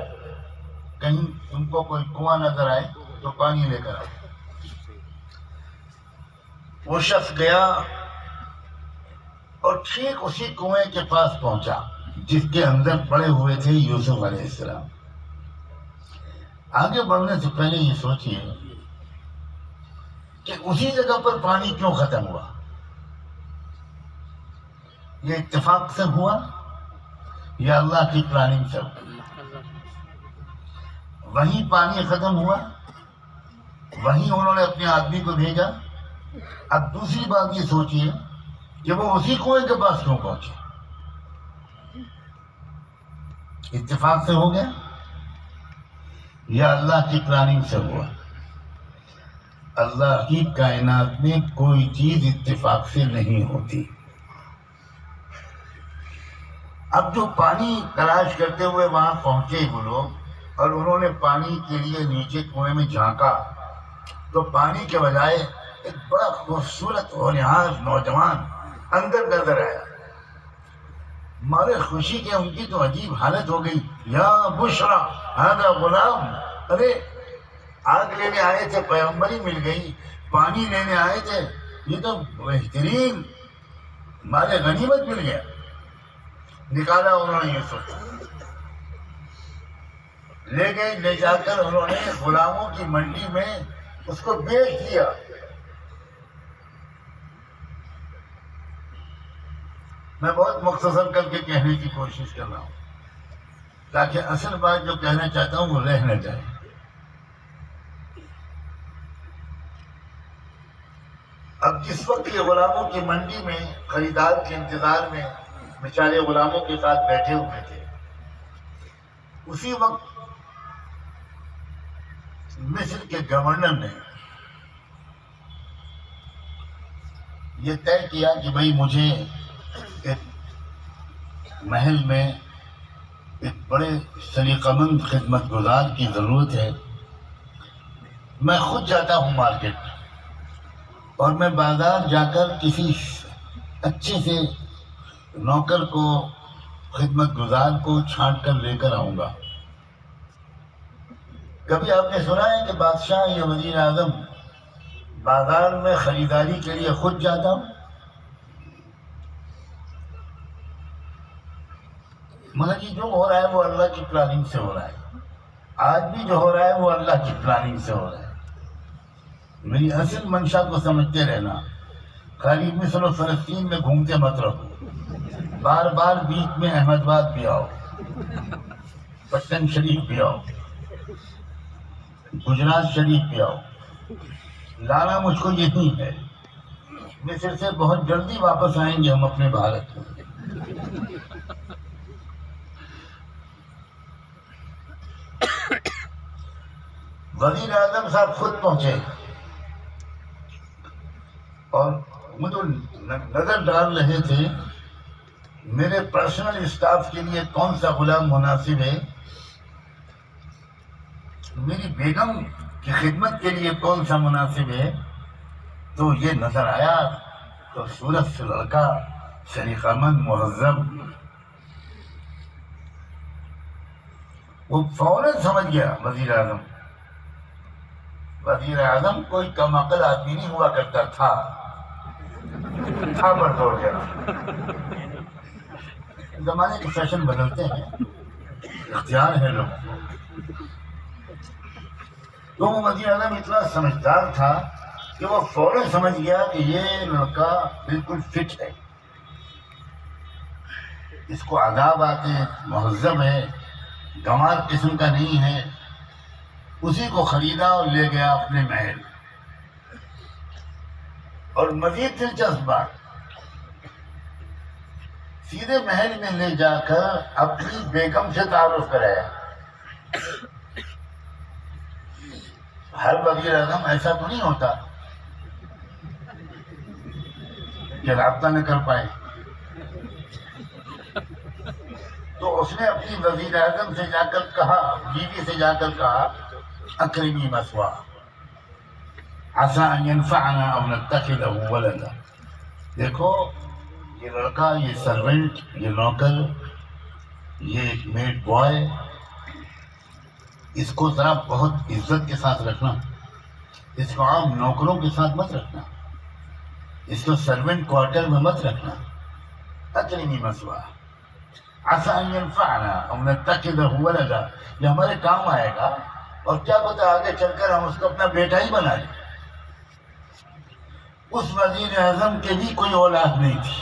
کہیں تم کو کوئی کنواں نظر آئے تو پانی لے کر آؤ. وہ شخص گیا اور ٹھیک اسی کنویں کے پاس پہنچا جس کے اندر پڑے ہوئے تھے یوسف علیہ السلام. آگے بڑھنے سے پہلے یہ سوچیے کہ اسی جگہ پر پانی کیوں ختم ہوا؟ یہ اتفاق سے ہوا یا اللہ کی پلاننگ سے ہوا؟ وہیں پانی ختم ہوا، وہیں انہوں نے اپنے آدمی کو بھیجا. اب دوسری بات یہ سوچیے کہ وہ اسی کنویں کے پاس کیوں پہنچے؟ اتفاق سے ہو گیا یا اللہ کی پلاننگ سے ہوا؟ اللہ کی کائنات میں کوئی چیز اتفاق سے نہیں ہوتی. اب جو پانی تلاش کرتے ہوئے وہاں پہنچے وہ لوگ اور انہوں نے پانی کے لیے نیچے کنویں میں جھانکا تو پانی کے بجائے ایک بڑا خوبصورت ہونہار نوجوان اندر نظر آیا. مارے خوشی کے ان کی تو عجیب حالت ہو گئی. یا بشرا ہذا غلام. ارے آگ لینے آئے تھے، پیغمبری مل گئی. پانی لینے آئے تھے، یہ تو بہترین مارے غنیمت مل گیا. نکالا انہوں نے یوسف، لے گئے، لے جا کر انہوں نے غلاموں کی منڈی میں اس کو بیچ دیا. میں بہت مختصر کر کے کہنے کی کوشش کر رہا ہوں تاکہ اصل بات جو کہنا چاہتا ہوں وہ رہ نہ جائے. اب جس وقت یہ غلاموں کی منڈی میں خریدار کے انتظار میں بیچارے غلاموں کے ساتھ بیٹھے ہوئے تھے، اسی وقت مصر کے گورنر نے یہ طے کیا کہ بھائی مجھے ایک محل میں ایک بڑے سلیقہ مند خدمت گزار کی ضرورت ہے. میں خود جاتا ہوں مارکیٹ اور میں بازار جا کر کسی اچھے سے نوکر کو، خدمت گزار کو چھانٹ کر لے کر آؤں گا. کبھی آپ نے سنا ہے کہ بادشاہ یا وزیر اعظم بازار میں خریداری کے لیے خود جاتا ہوں؟ مگر یہ جو ہو رہا ہے وہ اللہ کی پلاننگ سے ہو رہا ہے. آج بھی جو ہو رہا ہے وہ اللہ کی پلاننگ سے ہو رہا ہے. میری اصل منشا کو سمجھتے رہنا. خالی مصر و فلسطین میں گھومتے مت رہو. بار بار بیچ میں احمد آباد بھی آؤ، پٹن شریف بھی آؤ، گجرات شریف بھی آؤ. لانا مجھ کو یہی ہے. مصر سے بہت جلدی واپس آئیں گے ہم اپنے بھارت میں. وزیر اعظم صاحب خود پہنچے اور مجھے نظر ڈال رہے تھے میرے پرسنل اسٹاف کے لیے کون سا غلام مناسب ہے، میری بیگم کی خدمت کے لیے کون سا مناسب ہے. تو یہ نظر آیا تو صورت سے لڑکا، سلیقہ مند، مہذب. وہ فوراً سمجھ گیا وزیر اعظم کوئی کم عقل آدمی نہیں ہوا کرتا تھا پر دوڑ گیا. زمانے کے فیشن بدلتے ہیں، اختیار ہے لوگوں کو. تو وہ وزیر اعظم اتنا سمجھدار تھا کہ وہ فوراً سمجھ گیا کہ یہ لڑکا بالکل فٹ ہے، اس کو آداب آتے ہیں، مہذب ہے، گنوار قسم کا نہیں ہے. اسی کو خریدا اور لے گیا اپنے محل. اور مزید دلچسپ بات، سیدھے محل میں لے جا کر اپنی بیگم سے تعارف کرایا. ہر وزیر اعظم ایسا تو نہیں ہوتا کہ رابطہ نہ کر پائے. تو اس نے اپنی وزیر اعظم سے جا کر کہا، بیوی سے جا کر کہا، اکرمی مثواہ عسى ان ينفعنا او نتخذه ولدا. دیکھو یہ لڑکا، یہ سرونٹ، یہ نوکر، یہ ایک میڈ بوائے، اس کو ذرا بہت عزت کے ساتھ رکھنا. اس کو عام نوکروں کے ساتھ مت رکھنا، اس کو سرونٹ کوارٹر میں مت رکھنا. اکرمی مثواہ عسى ان ينفعنا او نتخذه ولدا، یہ ہمارے کام آئے گا اور کیا پتہ آگے چل کر ہم اس کو اپنا بیٹا ہی بنا لیں. اس وزیر اعظم کے بھی کوئی اولاد نہیں تھی.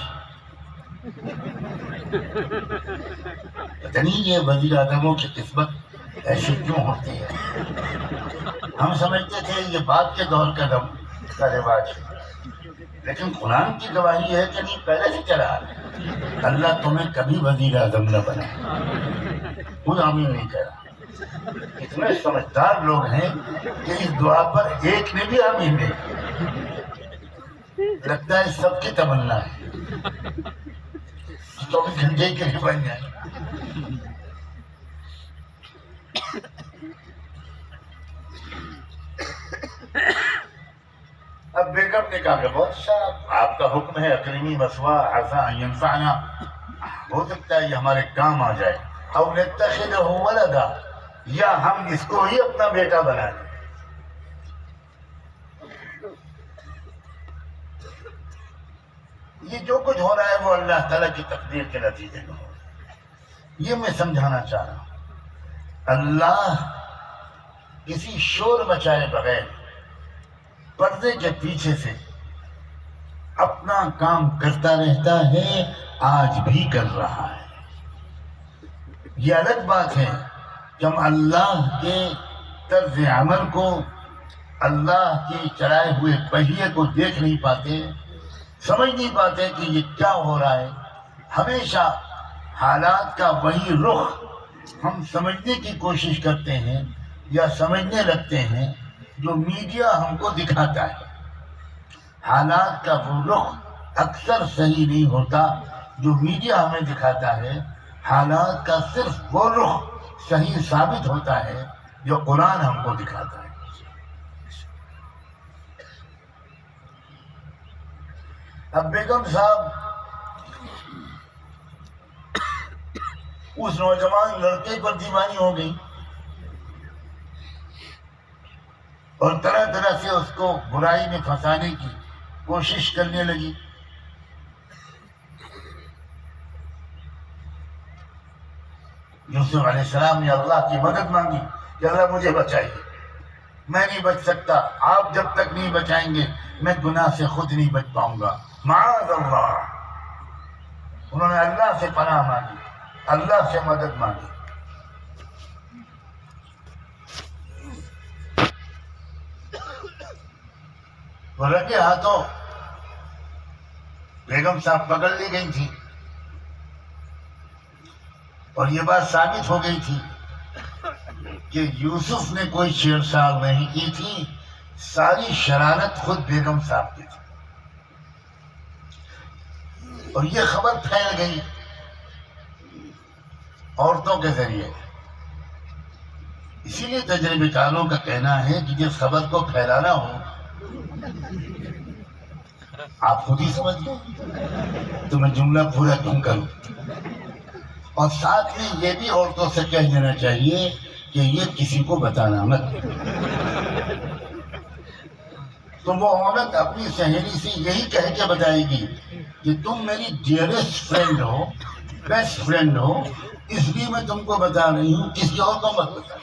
پتہ نہیں یہ وزیر اعظموں کی قسمت ایسی کیوں ہوتی ہے. ہم سمجھتے تھے یہ بعد کے دور کا رواج ہے، لیکن قرآن کی گواہی ہے کہ نہیں، پہلے سے چلا. اللہ تمہیں کبھی وزیر اعظم نہ بنائے. خود آمین نہیں کہہ رہا. اتنے سمجھدار لوگ ہیں کہ اس دعا پر ایک نے بھی آمین نہیں کہا. لگتا ہے سب کی تمنا ہے 24 گھنٹے کے لیے بن جائے. اب بیگم نے کہا کہ بہت اچھا، آپ کا حکم ہے، اکرمی مثواہ عسى ان ينفعنا. ہو سکتا ہے یہ ہمارے کام آ جائے، او نتخذہ ولدا، یا ہم اس کو ہی اپنا بیٹا بنا لیں۔ یہ جو کچھ ہو رہا ہے وہ اللہ تعالیٰ کی تقدیر کے نتیجے میں ہو رہا ہے۔ یہ میں سمجھانا چاہ رہا ہوں، اللہ کسی شور مچائے بغیر پردے کے پیچھے سے اپنا کام کرتا رہتا ہے، آج بھی کر رہا ہے۔ یہ الگ بات ہے کہ ہم اللہ کے طرز عمل کو، اللہ کے چلائے ہوئے پہیے کو دیکھ نہیں پاتے، سمجھ نہیں پاتے کہ یہ کیا ہو رہا ہے۔ ہمیشہ حالات کا وہی رخ ہم سمجھنے کی کوشش کرتے ہیں یا سمجھنے لگتے ہیں جو میڈیا ہم کو دکھاتا ہے۔ حالات کا وہ رخ اکثر صحیح نہیں ہوتا جو میڈیا ہمیں دکھاتا ہے، حالات کا صرف وہ رخ صحیح ثابت ہوتا ہے جو قرآن ہم کو دکھاتا ہے۔ اب بیگم صاحب اس نوجوان لڑکے پر دیوانی ہو گئی اور طرح طرح سے اس کو برائی میں پھنسانے کی کوشش کرنے لگی۔ یوسف علیہ السلام نے اللہ کی مدد مانگی کہ اللہ مجھے بچائیے، میں نہیں بچ سکتا، آپ جب تک نہیں بچائیں گے میں گناہ سے خود نہیں بچ پاؤں گا، معاذ اللہ۔ انہوں نے اللہ سے پناہ مانگی، اللہ سے مدد مانگی۔ وہ رنگے ہاتھوں بیگم صاحب پکڑ لی گئی تھی اور یہ بات ثابت ہو گئی تھی کہ یوسف نے کوئی چھیڑ چھاڑ نہیں کی تھی، ساری شرارت خود بیگم صاحب کی تھی، اور یہ خبر پھیل گئی عورتوں کے ذریعے۔ اسی لیے تجربے کاروں کا کہنا ہے کہ جس خبر کو پھیلانا ہو آپ خود ہی سمجھ لیں، تو میں جملہ پورا کیوں کروں؟ اور ساتھ میں یہ بھی عورتوں سے کہہ دینا چاہیے کہ یہ کسی کو بتانا مت۔ تو وہ عورت اپنی سہیلی سے یہی کہہ کے بتائے گی کہ تم میری ڈیئرسٹ فرینڈ ہو، بیسٹ فرینڈ ہو، اس لیے میں تم کو بتا رہی ہوں، کسی اور کو مت بتا۔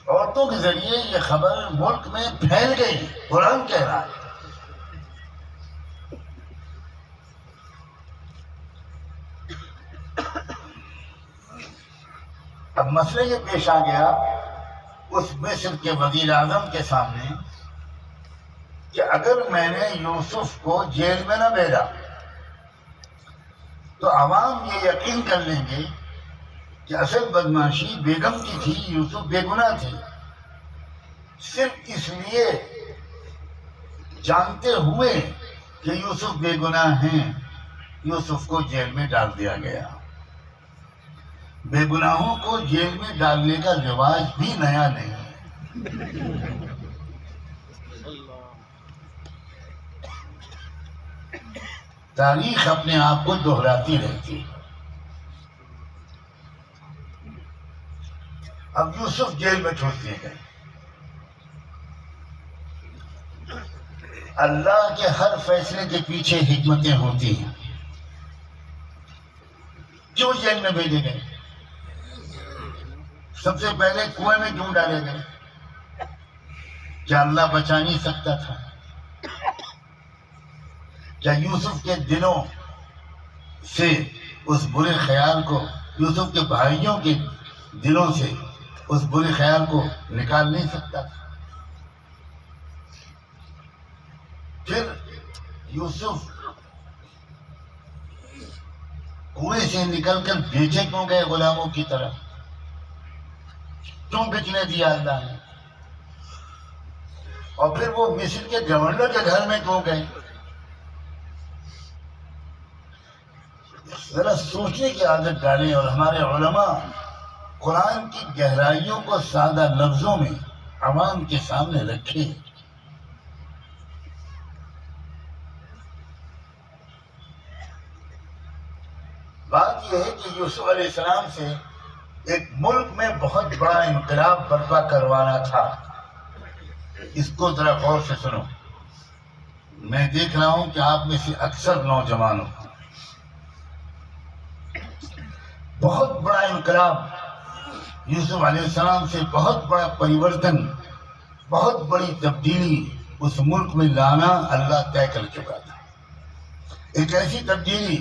عورتوں کے ذریعے یہ خبر ملک میں پھیل گئی، قرآن کہہ رہا ہے۔ اب مسئلہ یہ پیش آ گیا اس مصر کے وزیر اعظم کے سامنے کہ اگر میں نے یوسف کو جیل میں نہ بھیجا تو عوام یہ یقین کر لیں گے کہ اصل بدماشی بیگم کی تھی، یوسف بے گناہ تھے، صرف اس لیے جانتے ہوئے کہ یوسف بے گناہ ہیں یوسف کو جیل میں ڈال دیا گیا۔ بے گناہوں کو جیل میں ڈالنے کا رواج بھی نیا نہیں ہے۔ تاریخ اپنے آپ کو دہراتی رہتی ہے۔ اب یوسف جیل میں چھوڑ دیے گئے۔ اللہ کے ہر فیصلے کے پیچھے حکمتیں ہوتی ہیں۔ کیوں جیل میں بھیجے گئے؟ سب سے پہلے کنویں میں کیوں ڈالے گئے؟ کیا اللہ بچا نہیں سکتا تھا؟ کیا یوسف کے دلوں سے اس برے خیال کو، یوسف کے بھائیوں کے دلوں سے اس برے خیال کو نکال نہیں سکتا تھا؟ پھر یوسف کنویں سے نکل کر بیچے کیوں گئے غلاموں کی طرح؟ کیوں بکنے دیا اللہ نے؟ اور پھر وہ مصر کے گورنر کے گھر میں کیوں گئے؟ ذرا سوچنے کی عادت ڈالیں اور ہمارے علماء قرآن کی گہرائیوں کو سادہ لفظوں میں عوام کے سامنے رکھیں۔ بات یہ ہے کہ یوسف علیہ السلام سے ایک ملک میں بہت بڑا انقلاب برپا کروانا تھا. اس کو ذرا غور سے سنو. میں دیکھ رہا ہوں کہ آپ میں سے اکثر نوجوانوں بہت بڑا انقلاب، یوسف علیہ السلام سے بہت بڑا پریورتن، بہت بڑی تبدیلی اس ملک میں لانا اللہ طے کر چکا تھا. ایک ایسی تبدیلی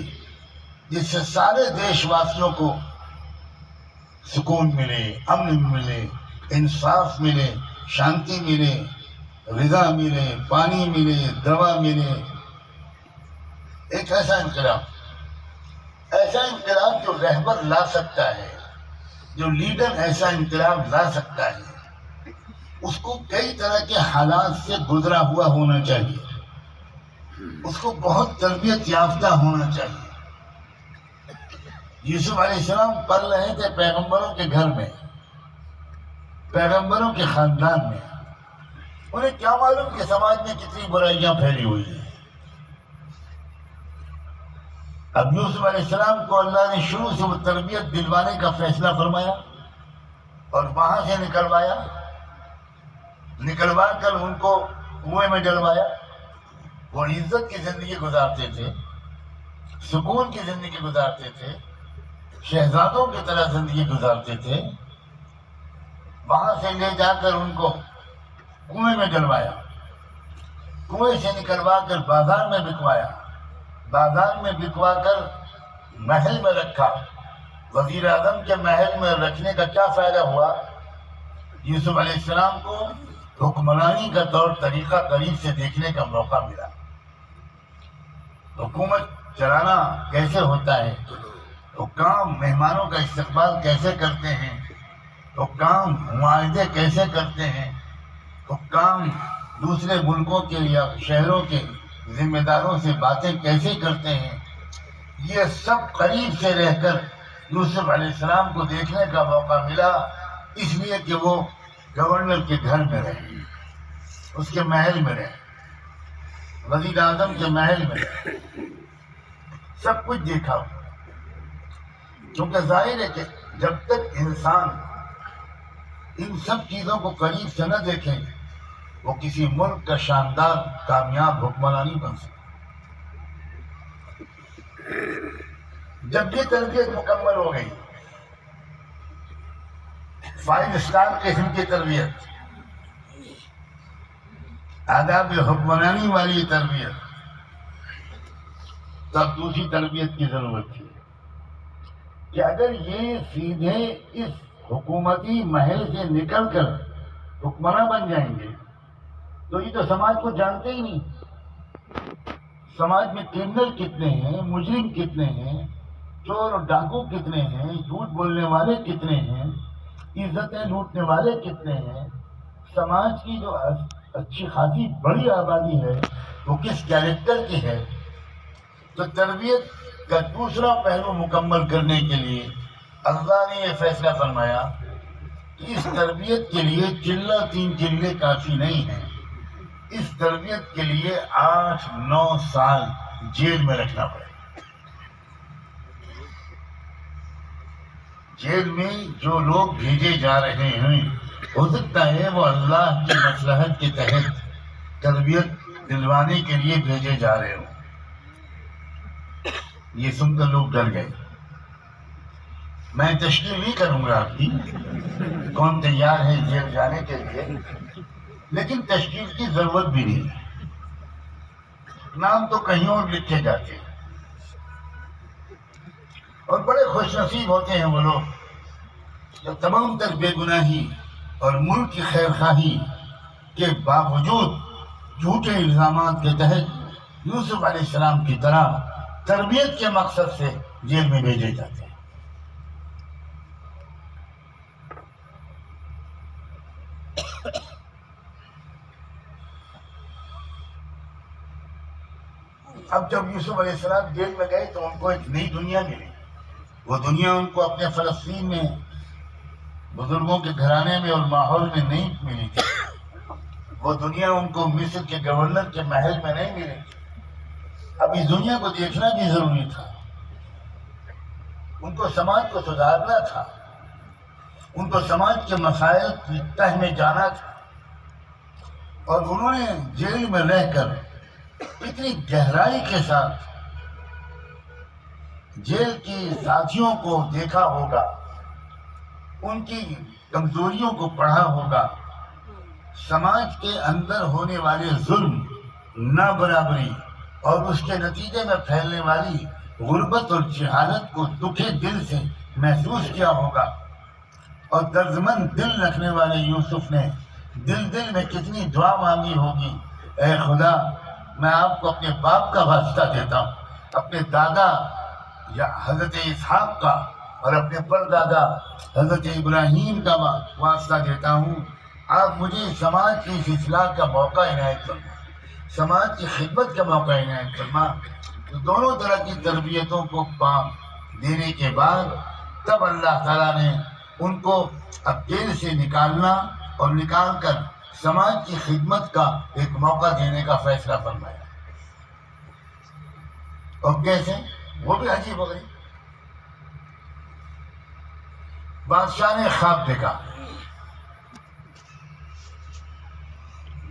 جس سے سارے دیش واسیوں کو سکون ملے، امن ملے، انصاف ملے، شانتی ملے، غذا ملے، پانی ملے، دوا ملے. ایک ایسا انقلاب جو رہبر لا سکتا ہے، جو لیڈر ایسا انقلاب لا سکتا ہے، اس کو کئی طرح کے حالات سے گزرا ہوا ہونا چاہیے، اس کو بہت تربیت یافتہ ہونا چاہیے. یوسف علیہ السلام پل رہے تھے پیغمبروں کے گھر میں، پیغمبروں کے خاندان میں. انہیں کیا معلوم کہ سماج میں کتنی برائیاں پھیلی ہوئی ہیں. اب یوسف علیہ السلام کو اللہ نے شروع سے وہ تربیت دلوانے کا فیصلہ فرمایا اور وہاں سے نکلوا کر ان کو کنویں میں ڈلوایا. وہ عزت کی زندگی گزارتے تھے، سکون کی زندگی گزارتے تھے، شہزادوں کی طرح زندگی گزارتے تھے. وہاں سے لے جا کر ان کو کنویں میں ڈلوایا، کنویں سے نکلوا کر بازار میں بکوایا، بازار میں بکوا کر محل میں رکھا. وزیر اعظم کے محل میں رکھنے کا کیا فائدہ ہوا؟ یوسف علیہ السلام کو حکمرانی کا طور طریقہ قریب سے دیکھنے کا موقع ملا. حکومت چلانا کیسے ہوتا ہے، حکام مہمانوں کا استقبال کیسے کرتے ہیں، حکام معاہدے کیسے کرتے ہیں، حکام دوسرے ملکوں کے یا شہروں کے ذمہ داروں سے باتیں کیسے کرتے ہیں، یہ سب قریب سے رہ کر یوسف علیہ السلام کو دیکھنے کا موقع ملا. اس لیے کہ وہ گورنر کے گھر میں رہے، اس کے محل میں رہے، وزیر اعظم کے محل میں رہے، سب کچھ دیکھا. کیونکہ ظاہر ہے کہ جب تک انسان ان سب چیزوں کو قریب سے نہ دیکھیں وہ کسی ملک کا شاندار کامیاب حکمران نہیں بن سکتا. جب یہ تربیت مکمل ہو گئی، 5 اسٹار قسم کی تربیت، آداب حکمرانی والی تربیت، تب دوسری تربیت کی ضرورت تھی کہ اگر یہ سیدھے اس حکومتی محل سے نکل کر حکمراں بن جائیں گے تو یہ تو سماج کو جانتے ہی نہیں. سماج میں کرمنل کتنے ہیں، مجرم کتنے ہیں، چور اور ڈاکو کتنے ہیں، جھوٹ بولنے والے کتنے ہیں، عزتیں لوٹنے والے کتنے ہیں. سماج کی جو اچھی خاصی بڑی آبادی ہے وہ کس کیریکٹر کی ہے. تو تربیت کا دوسرا پہلو مکمل کرنے کے لیے اللہ نے یہ فیصلہ فرمایا کہ اس تربیت کے لیے چلہ 3 چلے کافی نہیں ہیں. اس تربیت کے لیے 8-9 سال جیل میں رکھنا پڑے. جیل میں جو لوگ بھیجے جا رہے ہیں ہو سکتا ہے وہ اللہ کی مصلحت کے تحت تربیت دلوانے کے لیے بھیجے جا رہے ہوں. یہ سن کر لوگ ڈر گئے. میں تشکیل نہیں کروں گا آپ کی کون تیار ہے جیل جانے کے لیے، لیکن تشکیل کی ضرورت بھی نہیں ہے. نام تو کہیں اور لکھے جاتے ہیں اور بڑے خوش نصیب ہوتے ہیں وہ لوگ جو تمام تر بے گناہی اور ملک کی خیر خواہی کے باوجود جھوٹے الزامات کے تحت یوسف علیہ السلام کی طرح تربیت کے مقصد سے جیل میں بھیجے جاتے ہیں. اب جب یوسف علیہ السلام جیل میں گئے تو ان کو ایک نئی دنیا ملی. وہ دنیا ان کو اپنے فلسطین میں بزرگوں کے گھرانے میں اور ماحول میں نہیں ملی تھی. وہ دنیا ان کو مصر کے گورنر کے محل میں نہیں ملی. اب اس دنیا کو دیکھنا بھی ضروری تھا. ان کو سماج کو سدھارنا تھا، ان کو سماج کے مسائل کی تہ میں جانا تھا، اور انہوں نے جیل میں رہ کر اتنی گہرائی کے ساتھ جیل کی ساتھیوں کو دیکھا ہوگا، ان کی کمزوریوں کو پڑھا ہوگا، سماج کے اندر ہونے والے ظلم، نابرابری اور اس کے نتیجے میں پھیلنے والی غربت اور جہالت کو دکھے دل سے محسوس کیا ہوگا، اور دردمند دل رکھنے والے یوسف نے دل دل میں کتنی دعا مانگی ہوگی، اے خدا میں آپ کو اپنے باپ کا واسطہ دیتا ہوں، اپنے دادا یا حضرت اسحاق کا اور اپنے پردادا حضرت ابراہیم کا واسطہ دیتا ہوں، آپ مجھے سماج کی اس اصلاح کا موقع عنایت فرما، سماج کی خدمت کا موقع عنایت فرما۔ دونوں طرح کی تربیتوں کو دینے کے بعد تب اللہ تعالیٰ نے ان کو اب جیل سے نکالنا اور نکال کر سماج کی خدمت کا ایک موقع دینے کا فیصلہ فرمایا۔ اور کیسے؟ وہ بھی عجیب ہو گئی۔ بادشاہ نے خواب دیکھا،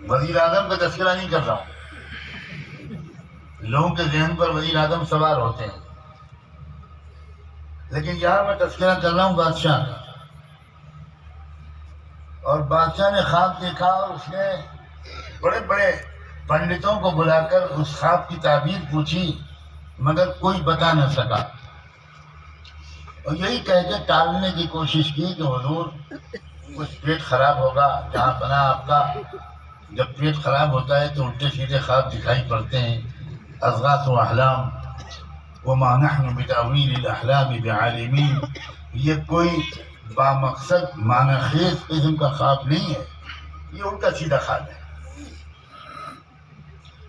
وزیر اعظم کا تذکرہ نہیں کر رہا ہوں، لوگوں کے ذہن پر وزیر اعظم سوار ہوتے ہیں، لیکن یہاں میں تذکرہ کر رہا ہوں بادشاہ کا۔ اور بادشاہ نے خواب دیکھا اور اس نے بڑے بڑے پنڈتوں کو بلا کر اس خواب کی تعبیر پوچھی، مگر کوئی بتا نہ سکا، اور یہی کہہ کے ٹالنے کی کوشش کی کہ حضور کچھ پیٹ خراب ہوگا، جہاں پناہ آپ کا جب پیٹ خراب ہوتا ہے تو الٹے سیدھے خواب دکھائی پڑتے ہیں، اضغاث و احلام، وما نحن بتأویل الاحلام بعالمین، یہ کوئی بامقصد معنی خیز قسم کا خواب نہیں ہے، یہ الٹا سیدھا خواب ہے۔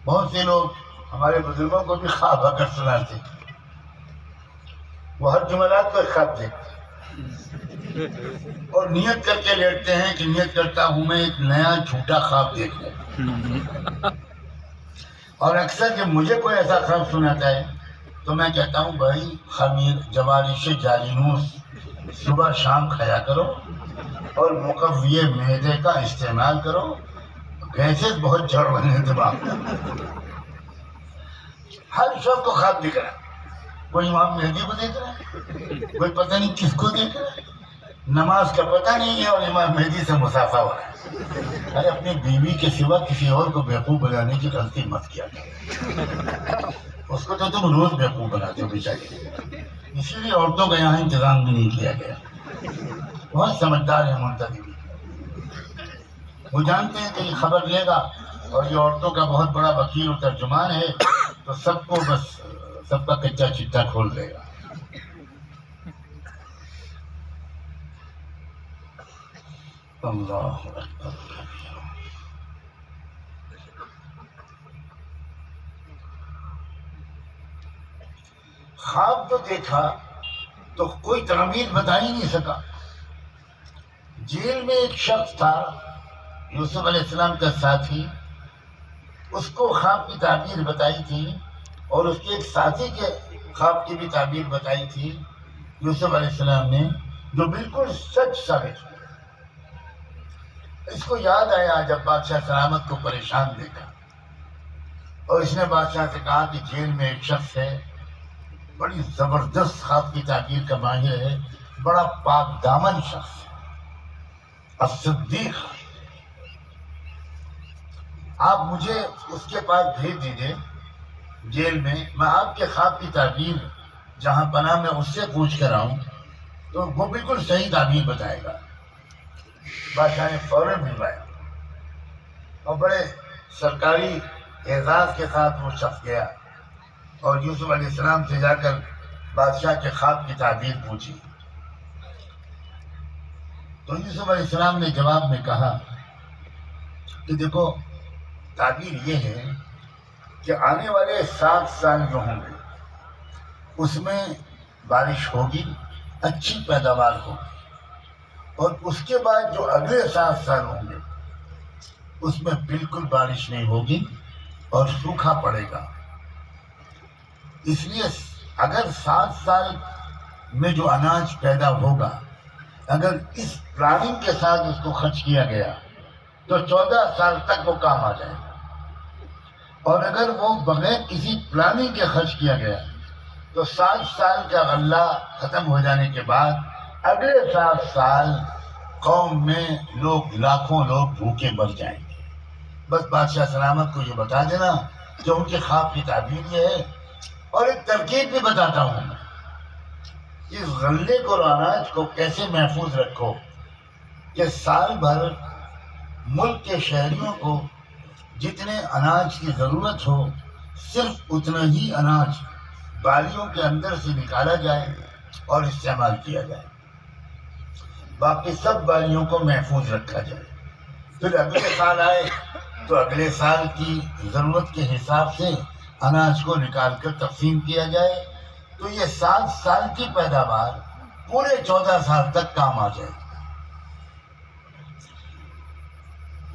بہت سے لوگ ہمارے بزرگوں کو بھی خواب آ کر سناتے، وہ ہر جمعرات کو ایک خواب دیکھتے اور نیت کر کے لیٹتے ہیں کہ نیت کرتا ہوں میں ایک نیا جھوٹا خواب دیکھوں، اور اکثر جب مجھے کوئی ایسا خواب سناتا ہے تو میں کہتا ہوں بھائی خمیر جوارش جالینوس صبح شام کھایا کرو اور مقوی معدے کا استعمال کرو، گیسز بہت جڑ رہے ہیں دماغ میں۔ ہر شخص کو خواب دکھ رہا ہے، کوئی امام مہدی کو دیکھ رہا ہے، کوئی پتہ نہیں کس کو دیکھ رہا ہے، نماز کا پتہ نہیں ہے اور امام مہدی سے مسافہ ہو رہا ہے۔ ارے اپنی بیوی کے سوا کسی اور کو بیوقوف بنانے کی غلطی مت کیا کرو، اس کو تو تم روز بیوقوف بناتے ہو بیچاری، اسی لیے عورتوں کا یہاں انتظام بھی نہیں کیا گیا۔ بہت سمجھدار ہے منتظر، وہ جانتے ہیں کہ یہ خبر لے گا اور یہ عورتوں کا بہت بڑا وکیل و ترجمان ہے تو سب کو بس سب کا کچا چٹا کھول دے گا۔ اللہ اکبر۔ خواب تو دیکھا تو کوئی تعبیر بتا ہی نہیں سکا۔ جیل میں ایک شخص تھا یوسف علیہ السلام کا ساتھی، اس کو خواب کی تعبیر بتائی تھی اور اس کے ایک ساتھی کے خواب کی بھی تعبیر بتائی تھی یوسف علیہ السلام نے، جو بالکل سچ ثابت ہوئی۔ اس کو یاد آیا جب بادشاہ سلامت کو پریشان دیکھا، اور اس نے بادشاہ سے کہا کہ جیل میں ایک شخص ہے، بڑی زبردست خواب کی تعبیر کا ماہر ہے، بڑا پاک دامن شخص ہے، الصدیق، آپ مجھے اس کے پاس بھیج دیجئے جیل میں آپ کے خواب کی تعبیر جہاں پناہ میں اس سے پوچھ کر آؤں تو وہ بالکل صحیح تعبیر بتائے گا۔ بادشاہ نے فوراً بلوایا اور بڑے سرکاری اعزاز کے ساتھ وہ شخص گیا اور یوسف علیہ السلام سے جا کر بادشاہ کے خواب کی تعبیر پوچھی۔ تو یوسف علیہ السلام نے جواب میں کہا کہ دیکھو تعبیر یہ ہے کہ آنے والے 7 سال جو ہوں گے اس میں بارش ہوگی، اچھی پیداوار ہوگی، اور اس کے بعد جو اگلے 7 سال ہوں گے اس میں بالکل بارش نہیں ہوگی اور سوکھا پڑے گا۔ اس لیے اگر 7 سال میں جو اناج پیدا ہوگا اگر اس پلاننگ کے ساتھ اس کو خرچ کیا گیا تو 14 سال تک وہ کام آ جائے گا، اور اگر وہ بغیر کسی پلاننگ کے خرچ کیا گیا تو 7 سال کا غلہ ختم ہو جانے کے بعد اگلے 7 سال قوم میں لاکھوں لوگ بھوکے مر جائیں گے۔ بس بادشاہ سلامت کو یہ بتا دینا کہ ان کے خواب کی تعبیر یہ ہے، اور ایک ترکیب بھی بتاتا ہوں میں، اس غلے کو اور اناج کو کیسے محفوظ رکھو کہ سال بھر ملک کے شہریوں کو جتنے اناج کی ضرورت ہو صرف اتنا ہی اناج بالیوں کے اندر سے نکالا جائے اور استعمال کیا جائے، باقی سب بالیوں کو محفوظ رکھا جائے۔ پھر اگلے سال آئے تو اگلے سال کی ضرورت کے حساب سے اناج کو نکال کر تقسیم کیا جائے، تو یہ 7 سال کی پیداوار پورے 14 سال تک کام آ جائے۔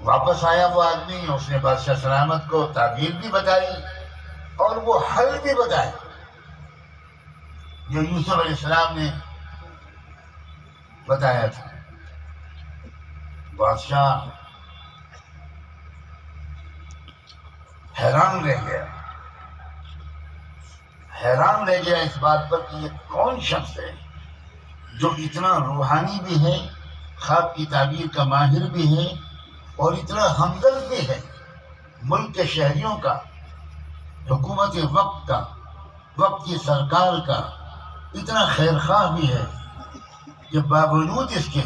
واپس آیا وہ آدمی، اس نے بادشاہ سلامت کو تعبیر بھی بتائی اور وہ حل بھی بتایا جو یوسف علیہ السلام نے بتایا تھا۔ بادشاہ حیران رہ گیا اس بات پر کہ یہ کون شخص ہے جو اتنا روحانی بھی ہے، خواب کی تعبیر کا ماہر بھی ہے، اور اتنا ہمدرد بھی ہے ملک کے شہریوں کا، حکومت وقت کا، وقت کی سرکار کا، اتنا خیر خواہ بھی ہے کہ باوجود اس کے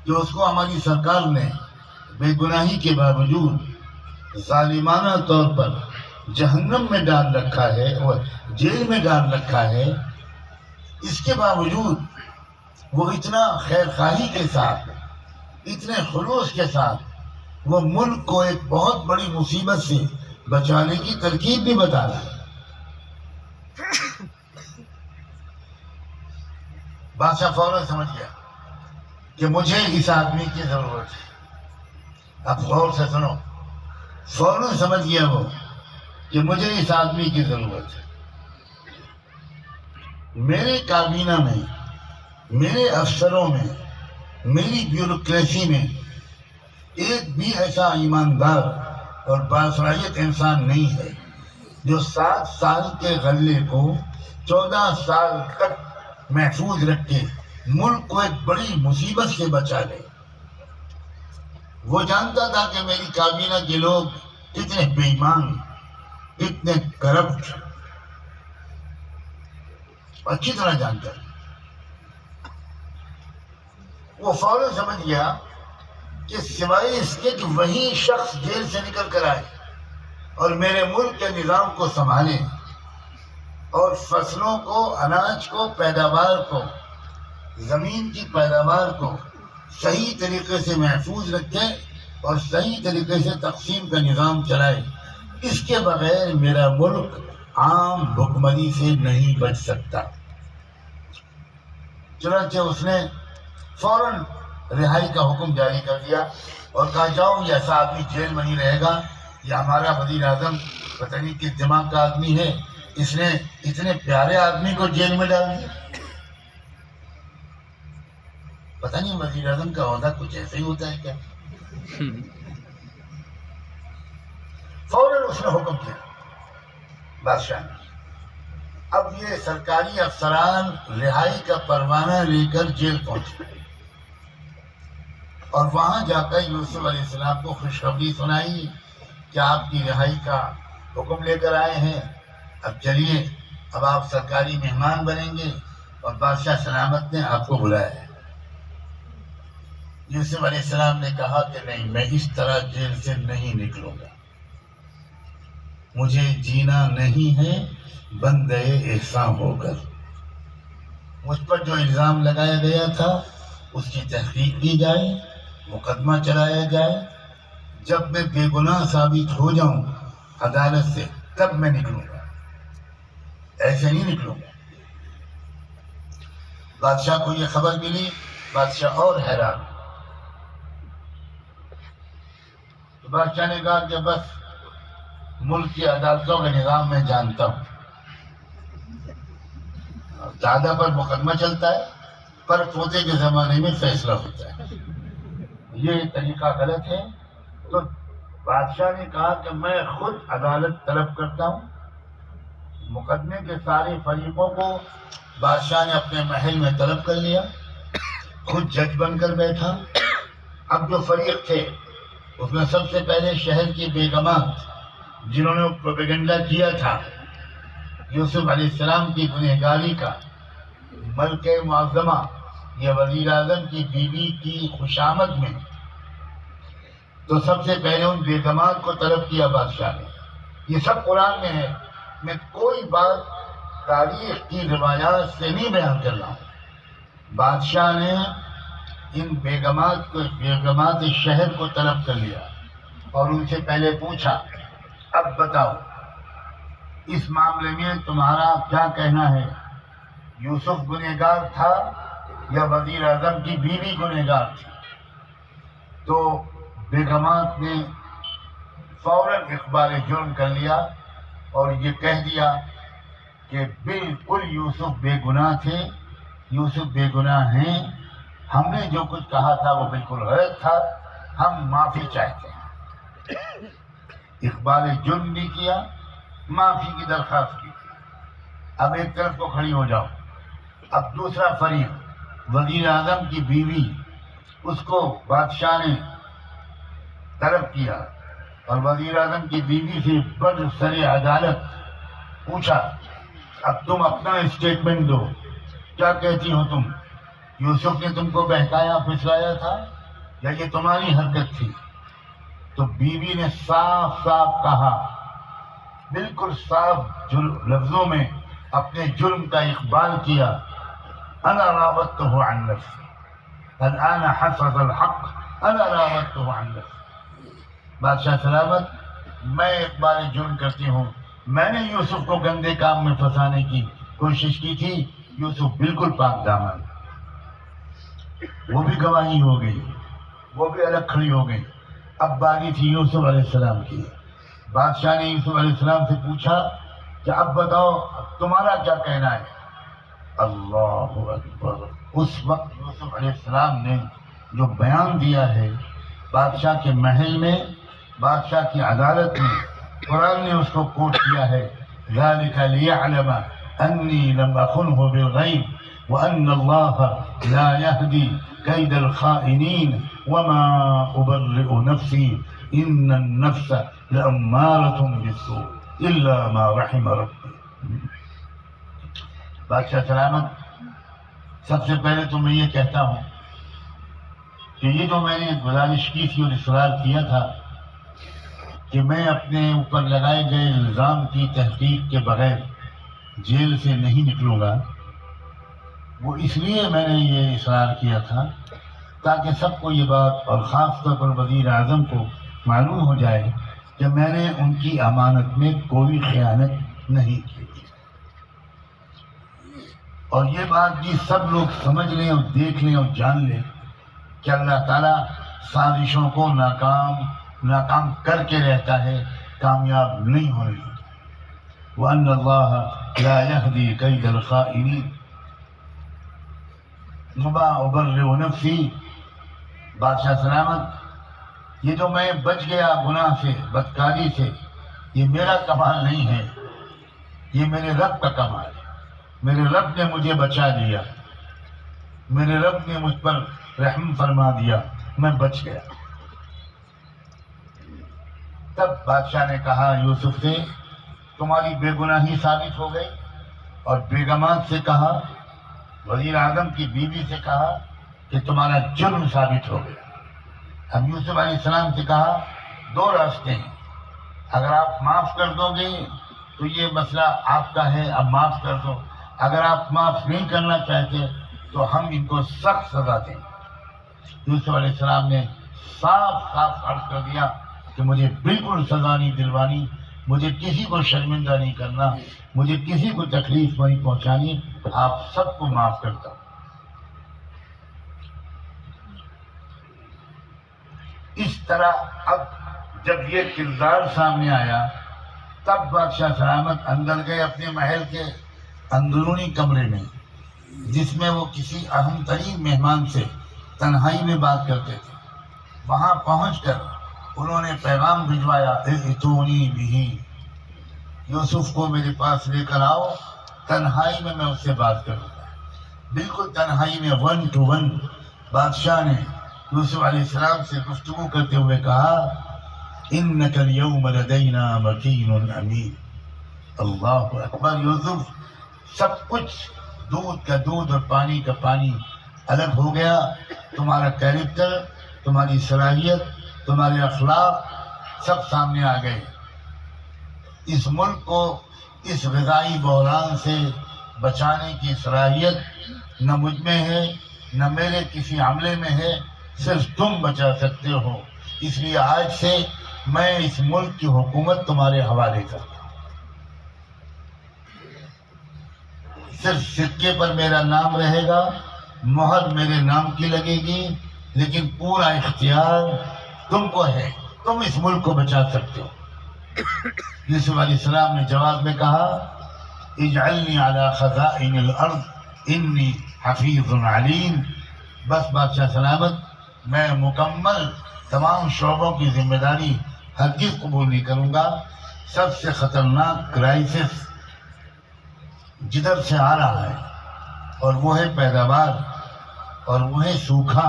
کہ اس کو ہماری سرکار نے بے گناہی کے باوجود ظالمانہ طور پر جہنم میں ڈال رکھا ہے اور جیل میں ڈال رکھا ہے، اس کے باوجود وہ اتنا خیر خواہی کے ساتھ، اتنے خلوص کے ساتھ وہ ملک کو ایک بہت بڑی مصیبت سے بچانے کی ترکیب بھی بتا رہا ہے۔ بادشاہ فوراً سمجھ گیا کہ مجھے اس آدمی کی ضرورت ہے۔ اب غور سے سنو، فوراً سمجھ گیا وہ کہ مجھے اس آدمی کی ضرورت ہے۔ میرے کابینہ میں، میرے افسروں میں، میری بیوروکریسی میں ایک بھی ایسا ایماندار اور باصلاحیت انسان نہیں ہے جو 7 سال کے غلے کو 14 سال تک محفوظ رکھ کے ملک کو ایک بڑی مصیبت سے بچا لے۔ وہ جانتا تھا کہ میری کابینہ کے لوگ کتنے بے ایمان، کتنے کرپٹ، اچھی طرح جانتا ہے۔ وہ فوراً سمجھ گیا کہ سوائے اس کے کہ وہی شخص جیل سے نکل کر آئے اور میرے ملک کے نظام کو سنبھالے اور فصلوں کو، اناج کو، پیداوار کو، زمین کی پیداوار کو صحیح طریقے سے محفوظ رکھے اور صحیح طریقے سے تقسیم کا نظام چلائے، اس کے بغیر میرا ملک عام بھکمری سے نہیں بچ سکتا۔ چنانچہ اس نے فوراً رہائی کا حکم جاری کر دیا اور کہا جاؤ، یہ ایسا آدمی جیل میں نہیں رہے گا، یہ ہمارا وزیر اعظم پتہ نہیں کس دماغ کا آدمی ہے، اس نے اتنے پیارے آدمی کو جیل میں ڈال دیا۔ پتہ نہیں وزیر اعظم کا عہدہ کچھ ایسا ہی ہوتا ہے کیا؟ فوراً اس نے حکم کیا بادشاہ نے۔ اب یہ سرکاری افسران رہائی کا پروانہ لے کر جیل پہنچے اور وہاں جا کر یوسف علیہ السلام کو خوشخبری سنائی کہ آپ کی رہائی کا حکم لے کر آئے ہیں، اب چلیے، اب آپ سرکاری مہمان بنیں گے، اور بادشاہ سلامت نے آپ کو بلایا ہے۔ یوسف علیہ السلام نے کہا کہ نہیں، میں اس طرح جیل سے نہیں نکلوں گا، مجھے جینا نہیں ہے بندے احسان ہو کر۔ مجھ پر جو الزام لگایا گیا تھا اس کی تحقیق کی جائے، مقدمہ چلایا جائے، جب میں بے گناہ ثابت ہو جاؤں عدالت سے تب میں نکلوں گا، ایسے نہیں نکلوں گا۔ بادشاہ کو یہ خبر ملی، بادشاہ اور حیران۔ تو بادشاہ نے کہا کہ بس ملک کی عدالتوں کا نظام میں جانتا ہوں، دادا پر مقدمہ چلتا ہے، پر پوتے کے زمانے میں فیصلہ ہوتا ہے. یہ طریقہ غلط ہے. تو بادشاہ نے کہا کہ میں خود عدالت طلب کرتا ہوں. مقدمے کے سارے فریقوں کو بادشاہ نے اپنے محل میں طلب کر لیا، خود جج بن کر بیٹھا. اب جو فریق تھے اس میں سب سے پہلے شہر کی بیگمات جنہوں نے پروپیگنڈا کیا تھا یوسف علیہ السلام کی گنہگاری کا، ملکہ معظمہ یہ وزیر اعظم کی بیوی کی خوشامد میں، تو سب سے پہلے ان بیگمات کو طلب کیا بادشاہ نے. یہ سب قرآن میں ہے، میں کوئی بات تاریخ کی روایات سے نہیں بیان کر رہا ہوں. بادشاہ نے ان بیگمات شہر کو طلب کر لیا اور ان سے پہلے پوچھا، اب بتاؤ اس معاملے میں تمہارا کیا کہنا ہے؟ یوسف گنہگار تھا یا وزیر اعظم کی بیوی گنہگار تھی؟ تو بیگمات نے فوراً اقبال جرم کر لیا اور یہ کہہ دیا کہ بالکل یوسف بے گناہ تھے، یوسف بے گناہ ہیں، ہم نے جو کچھ کہا تھا وہ بالکل غلط تھا، ہم معافی چاہتے ہیں. اقبال جرم بھی کیا، معافی کی درخواست کی. اب ایک طرف کو کھڑی ہو جاؤ. اب دوسرا فریق وزیر اعظم کی بیوی، اس کو بادشاہ نے طلب کیا اور وزیر اعظم کی بیوی سے برسر عدالت پوچھا، اب تم اپنا اسٹیٹمنٹ دو، کیا کہتی ہو تم؟ یوسف نے تم کو بہکایا پھسلایا تھا یا یہ تمہاری حرکت تھی؟ تو بیوی نے صاف صاف کہا، بالکل صاف لفظوں میں اپنے جرم کا اقبال کیا، انا راودته عن نفسي الان حصل الحق انا راودته عن نفسي. بادشاہ سلامت، میں اقبال جرم کرتی ہوں، میں نے یوسف کو گندے کام میں پھنسانے کی کوشش کی تھی، یوسف بالکل پاک دامن. وہ بھی گواہی ہو گئی، وہ بھی الگ کھڑی ہو گئی. اب باری تھی یوسف علیہ السلام کی. بادشاہ نے یوسف علیہ السلام سے پوچھا کہ اب بتاؤ تمہارا کیا کہنا ہے؟ اللہ اکبر. اس وقت یوسف علیہ السلام نے جو بیان دیا ہے بادشاہ کے محل میں، بادشاہ کی عدالت میں، قرآن نے اس کو کوٹ کیا ہے، ذَلِكَ لِيَعْلَمَ أَنِّي لَمْ أَخُنْهُ بِالْغَيْبِ وَأَنَّ اللَّهَ لَا يَهْدِي كَيْدَ الْخَائِنِينَ وَمَا أُبَرِّئُ نَفْسِي إِنَّ النَّفْسَ لَأَمَّارَةٌ بِالسُّوءِ إِلَّا مَا رَحِمَ رَبِّي. بادشاہ سلامت، سب سے پہلے تو میں یہ کہتا ہوں کہ یہ جو میں نے گزارش کی تھی اور اصرار کیا تھا کہ میں اپنے اوپر لگائے گئے الزام کی تحقیق کے بغیر جیل سے نہیں نکلوں گا، وہ اس لیے میں نے یہ اصرار کیا تھا تاکہ سب کو یہ بات اور خاص طور پر وزیر اعظم کو معلوم ہو جائے کہ میں نے ان کی امانت میں کوئی خیانت نہیں کی. اور یہ بات بھی سب لوگ سمجھ لیں اور دیکھ لیں اور جان لیں کہ اللہ تعالیٰ سازشوں کو ناکام کر کے رہتا ہے، کامیاب نہیں ہونے دیتا. وَأَنَّ اللَّهَ لَا يَهْدِي كَيْدَ الْخَائِنِينَ وَمَا أُبَرِّئُ نَفْسِي. بادشاہ سلامت، یہ جو میں بچ گیا گناہ سے، بدکاری سے، یہ میرا کمال نہیں ہے، یہ میرے رب کا کمال ہے. میرے رب نے مجھے بچا دیا، میرے رب نے مجھ پر رحم فرما دیا، میں بچ گیا. تب بادشاہ نے کہا یوسف سے، تمہاری بے گناہی ثابت ہو گئی. اور بیگمات سے کہا، وزیر اعظم کی بیوی سے کہا کہ تمہارا جرم ثابت ہو گیا. اب یوسف علیہ السلام سے کہا دو راستے ہیں، اگر آپ معاف کر دو گے تو یہ مسئلہ آپ کا ہے، اب معاف کر دو. اگر آپ معاف نہیں کرنا چاہتے تو ہم ان کو سخت سزا دیں. یوسف علیہ السلام نے صاف صاف عرض کر دیا کہ مجھے بالکل سزا نہیں دلوانی، مجھے کسی کو شرمندہ نہیں کرنا، مجھے کسی کو تکلیف نہیں پہنچانی، آپ سب کو معاف کرتا ہوں. اس طرح اب جب یہ کردار سامنے آیا تب بادشاہ سلامت اندر گئے اپنے محل کے اندرونی کمرے میں جس میں وہ کسی اہم ترین مہمان سے تنہائی میں بات کرتے تھے، وہاں پہنچ کر انہوں نے پیغام بھجوایا، ائتونی بہ، یوسف کو میرے پاس لے کر آؤ، تنہائی میں اس سے بات کروں گا۔ بالکل تنہائی میں 1 to 1 بادشاہ نے یوسف علیہ السلام سے گفتگو کرتے ہوئے کہا، انک اليوم لدینا مکین امین۔ اللہ اکبر، یوسف، سب کچھ دودھ کا دودھ اور پانی کا پانی الگ ہو گیا، تمہارا کیریکٹر، تمہاری صلاحیت، تمہارے اخلاق سب سامنے آ گئے۔ اس ملک کو اس غذائی بحران سے بچانے کی صلاحیت نہ مجھ میں ہے، نہ میرے کسی عملے میں ہے، صرف تم بچا سکتے ہو۔ اس لیے آج سے میں اس ملک کی حکومت تمہارے حوالے کرتا ہوں۔ صرف سکے پر میرا نام رہے گا، مہر میرے نام کی لگے گی، لیکن پورا اختیار تم کو ہے، تم اس ملک کو بچا سکتے ہو۔ یوسف علیہ السلام نے جواب میں کہا، اجعلنی علی خزائن الارض انی حفیظ علیم۔ بس بادشاہ سلامت، میں مکمل تمام شعبوں کی ذمہ داری ہرگز قبول نہیں کروں گا۔ سب سے خطرناک کرائسس جدھر سے آ رہا ہے، اور وہ ہے پیداوار، اور وہ ہے سوکھا،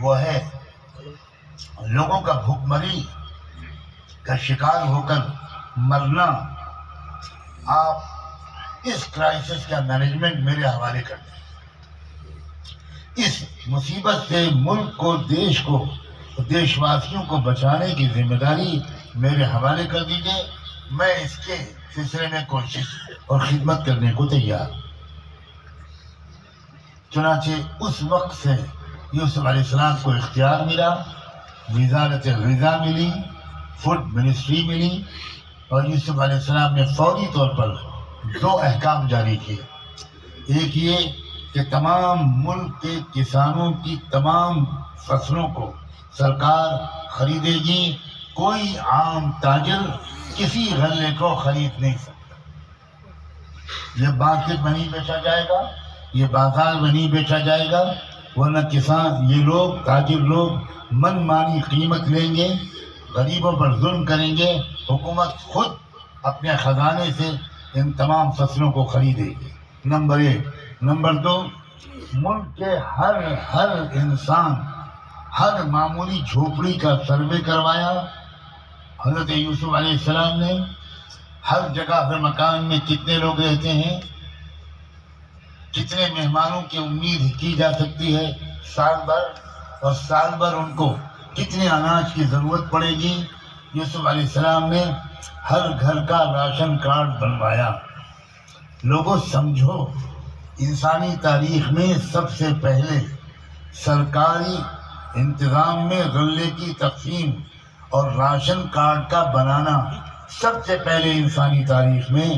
وہ ہے لوگوں کا بھوک مری کا شکار ہو کر مرنا۔ آپ اس کرائسس کا مینجمنٹ میرے حوالے کر دیں۔ اس مصیبت سے ملک کو، دیش کو، دیش واسیوں کو بچانے کی ذمہ داری میرے حوالے کر دیجیے۔ میں اس کے سلسلے میں کوشش اور خدمت کرنے کو تیار ہوں۔ چنانچہ اس وقت سے یوسف علیہ السلام کو اختیار ملا، وزارت غذا ملی، فوڈ منسٹری ملی، اور یوسف علیہ السلام نے فوری طور پر 2 احکام جاری کیے۔ ایک یہ کہ تمام ملک کے کسانوں کی تمام فصلوں کو سرکار خریدے گی، کوئی عام تاجر کسی غلے کو خرید نہیں سکتا۔ یہ مارکیٹ میں نہیں بیچا جائے گا، یہ بازار میں نہیں بیچا جائے گا، ورنہ کسان، یہ لوگ، تاجر لوگ من مانی قیمت لیں گے، غریبوں پر ظلم کریں گے۔ حکومت خود اپنے خزانے سے ان تمام فصلوں کو خریدے گی، نمبر 1۔ نمبر 2، ملک کے ہر انسان، ہر معمولی جھوپڑی کا سروے کروایا۔ حضرت یوسف علیہ السلام نے ہر جگہ، ہر مکان میں کتنے لوگ رہتے ہیں، کتنے مہمانوں کی امید کی جا سکتی ہے سال بھر، اور سال بھر ان کو کتنے اناج کی ضرورت پڑے گی۔ یوسف علیہ السلام نے ہر گھر کا راشن کارڈ بنوایا۔ لوگوں سمجھو، انسانی تاریخ میں سب سے پہلے سرکاری انتظام میں غلے کی تقسیم اور راشن کارڈ کا بنانا سب سے پہلے انسانی تاریخ میں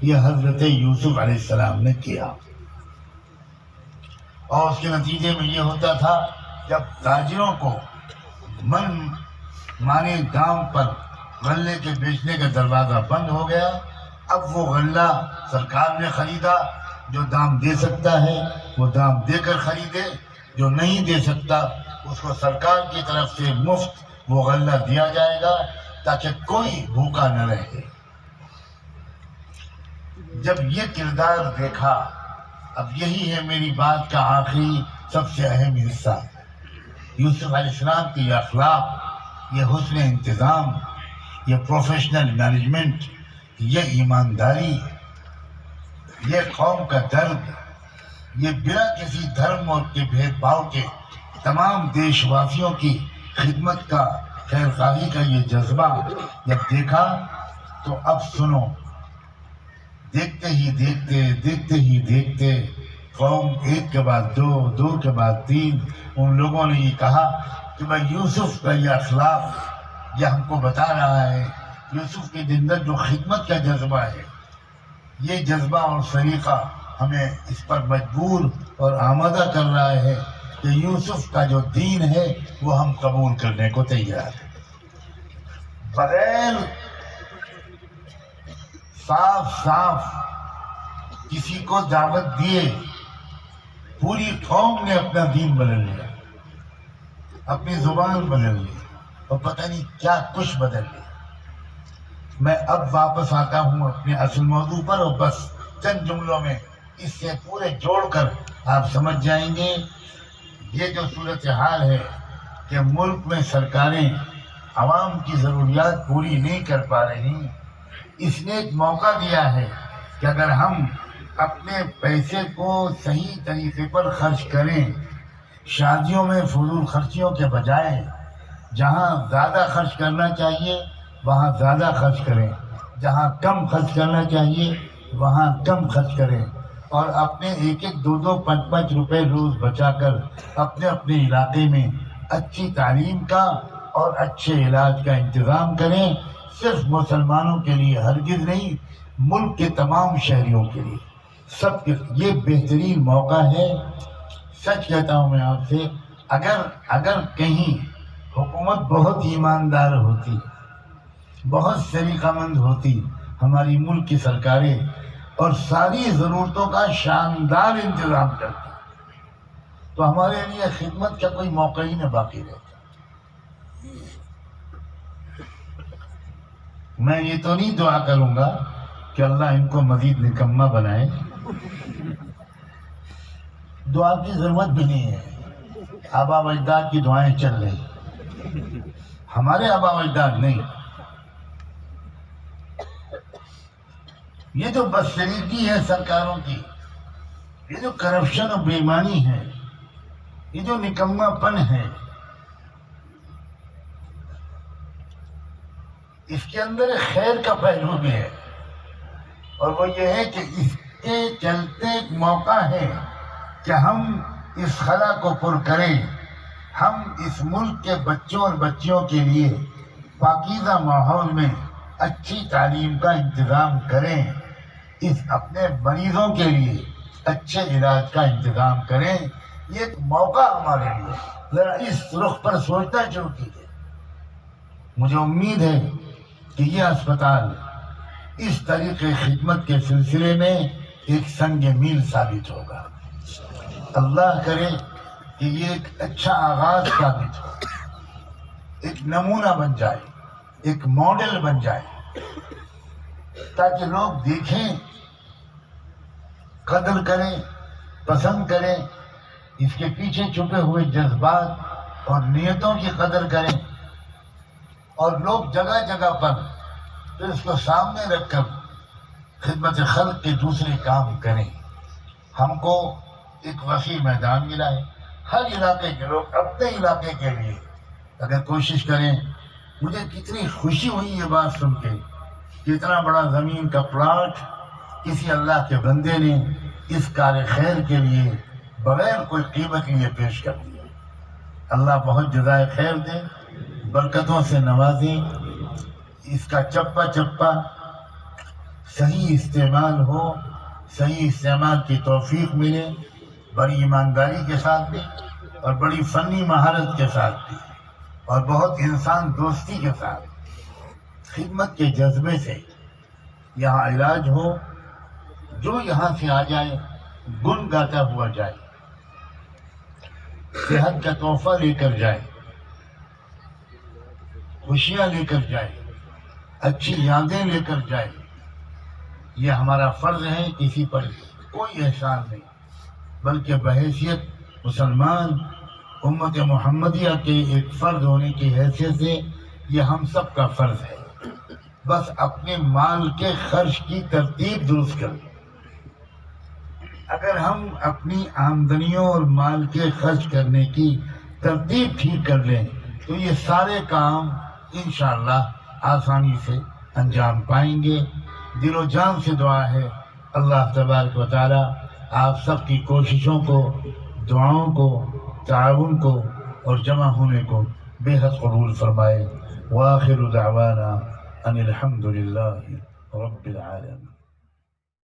یہ حضرت یوسف علیہ السلام نے کیا۔ اور اس کے نتیجے میں یہ ہوتا تھا، جب تاجروں کو من مانے دام پر غلے کے بیچنے کا دروازہ بند ہو گیا، اب وہ غلہ سرکار نے خریدا، جو دام دے سکتا ہے وہ دام دے کر خریدے، جو نہیں دے سکتا اس کو سرکار کی طرف سے مفت وہ غلہ دیا جائے گا، تاکہ کوئی بھوکا نہ رہے۔ جب یہ کردار دیکھا، اب یہی ہے میری بات کا آخری سب سے اہم حصہ، یوسف علیہ السلام کی یہ اخلاق، یہ حسن انتظام، یہ پروفیشنل مینجمنٹ، یہ ایمانداری، یہ قوم کا درد، یہ بنا کسی دھرم اور کے بھید بھاؤ کے تمام دیش واسیوں کی خدمت کا، خیر خواہی کا یہ جذبہ جب دیکھا تو اب سنو، دیکھتے ہی دیکھتے قوم ایک کے بعد دو، دو کے بعد تین، ان لوگوں نے یہ کہا کہ بھائی یوسف کا یہ اخلاق یہ ہم کو بتا رہا ہے، یوسف کے اندر جو خدمت کا جذبہ ہے، یہ جذبہ اور سلیقہ ہمیں اس پر مجبور اور آمادہ کر رہا ہے کہ یوسف کا جو دین ہے وہ ہم قبول کرنے کو تیار ہیں، بغیر صاف صاف کسی کو دعوت دیے، پوری قوم نے اپنا دین بدل لیا، اپنی زبان بدل لی اور پتہ نہیں کیا کچھ بدل لیا۔ میں اب واپس آتا ہوں اپنے اصل موضوع پر، اور بس چند جملوں میں اس سے پورے جوڑ کر آپ سمجھ جائیں گے یہ جو صورتحال ہے کہ ملک میں سرکاریں عوام کی ضروریات پوری نہیں کر پا رہی، اس نے ایک موقع دیا ہے کہ اگر ہم اپنے پیسے کو صحیح طریقے پر خرچ کریں، شادیوں میں فضول خرچیوں کے بجائے جہاں زیادہ خرچ کرنا چاہیے وہاں زیادہ خرچ کریں، جہاں کم خرچ کرنا چاہیے وہاں کم خرچ کریں، اور اپنے ایک ایک دو دو پانچ پانچ روپے روز بچا کر اپنے اپنے علاقے میں اچھی تعلیم کا اور اچھے علاج کا انتظام کریں، صرف مسلمانوں کے لیے ہرگز نہیں، ملک کے تمام شہریوں کے لیے سب کے یہ بہترین موقع ہے۔ سچ کہتا ہوں میں آپ سے، اگر کہیں حکومت بہت ایماندار ہوتی، بہت سلیقہ مند ہوتی، ہماری ملک کی سرکاریں، اور ساری ضرورتوں کا شاندار انتظام کرتی، تو ہمارے لیے خدمت کا کوئی موقع ہی نہ باقی رہتا۔ میں یہ تو نہیں دعا کروں گا کہ اللہ ان کو مزید نکمہ بنائے، دعا کی ضرورت بھی نہیں ہے، آبا و اجداد کی دعائیں چل رہی، ہمارے آبا و اجداد نہیں۔ یہ جو بدسلیقی ہے سرکاروں کی، یہ جو کرپشن اور بے ایمانی ہے، یہ جو نکما پن ہے، اس کے اندر ایک خیر کا پہلو بھی ہے، اور وہ یہ ہے کہ اس کے چلتے ایک موقع ہے کہ ہم اس خلا کو پر کریں، ہم اس ملک کے بچوں اور بچیوں کے لیے پاکیزہ ماحول میں اچھی تعلیم کا انتظام کریں، اس اپنے مریضوں کے لیے اچھے علاج کا انتظام کریں۔ یہ ایک موقع ہمارے لیے، ذرا اس رخ پر سوچنا شروع کیجیے۔ مجھے امید ہے کہ یہ اسپتال اس طریقے خدمت کے سلسلے میں ایک سنگ میل ثابت ہوگا۔ اللہ کرے کہ یہ ایک اچھا آغاز ثابت ہو، ایک نمونہ بن جائے، ایک ماڈل بن جائے، تاکہ لوگ دیکھیں، قدر کریں، پسند کریں، اس کے پیچھے چھپے ہوئے جذبات اور نیتوں کی قدر کریں، اور لوگ جگہ جگہ پر پھر اس کو سامنے رکھ کر خدمت خلق کے دوسرے کام کریں۔ ہم کو ایک وسیع میدان ملا ہے، ہر علاقے کے لوگ اپنے علاقے کے لیے اگر کوشش کریں۔ مجھے کتنی خوشی ہوئی یہ بات سن کے کہ اتنا بڑا زمین کا پلاٹ کسی اللہ کے بندے نے اس کار خیر کے لیے بغیر کوئی قیمت لیے پیش کر دیا۔ اللہ بہت جزائے خیر دے، برکتوں سے نوازے، اس کا چپا چپا صحیح استعمال ہو، صحیح استعمال کی توفیق ملے، بڑی ایمانداری کے ساتھ بھی اور بڑی فنی مہارت کے ساتھ بھی، اور بہت انسان دوستی کے ساتھ خدمت کے جذبے سے یہاں علاج ہو، جو یہاں سے آ جائے گن گاتا ہوا جائے، صحت کا تحفہ لے کر جائے، خوشیاں لے کر جائے، اچھی یادیں لے کر جائے۔ یہ ہمارا فرض ہے، کسی پر کوئی احسان نہیں، بلکہ بحیثیت مسلمان امت محمدیہ کے ایک فرد ہونے کی حیثیت سے یہ ہم سب کا فرض ہے۔ بس اپنے مال کے خرچ کی ترتیب درست کریں۔ اگر ہم اپنی آمدنیوں اور مال کے خرچ کرنے کی ترتیب ٹھیک کر لیں تو یہ سارے کام انشاءاللہ آسانی سے انجام پائیں گے۔ دل و جان سے دعا ہے اللہ تبارک و تعالی آپ سب کی کوششوں کو، دعاؤں کو، تعاون کو اور جمع ہونے کو بے حد قبول فرمائے۔ وآخر دعوانا ان الحمد للہ رب العالمین۔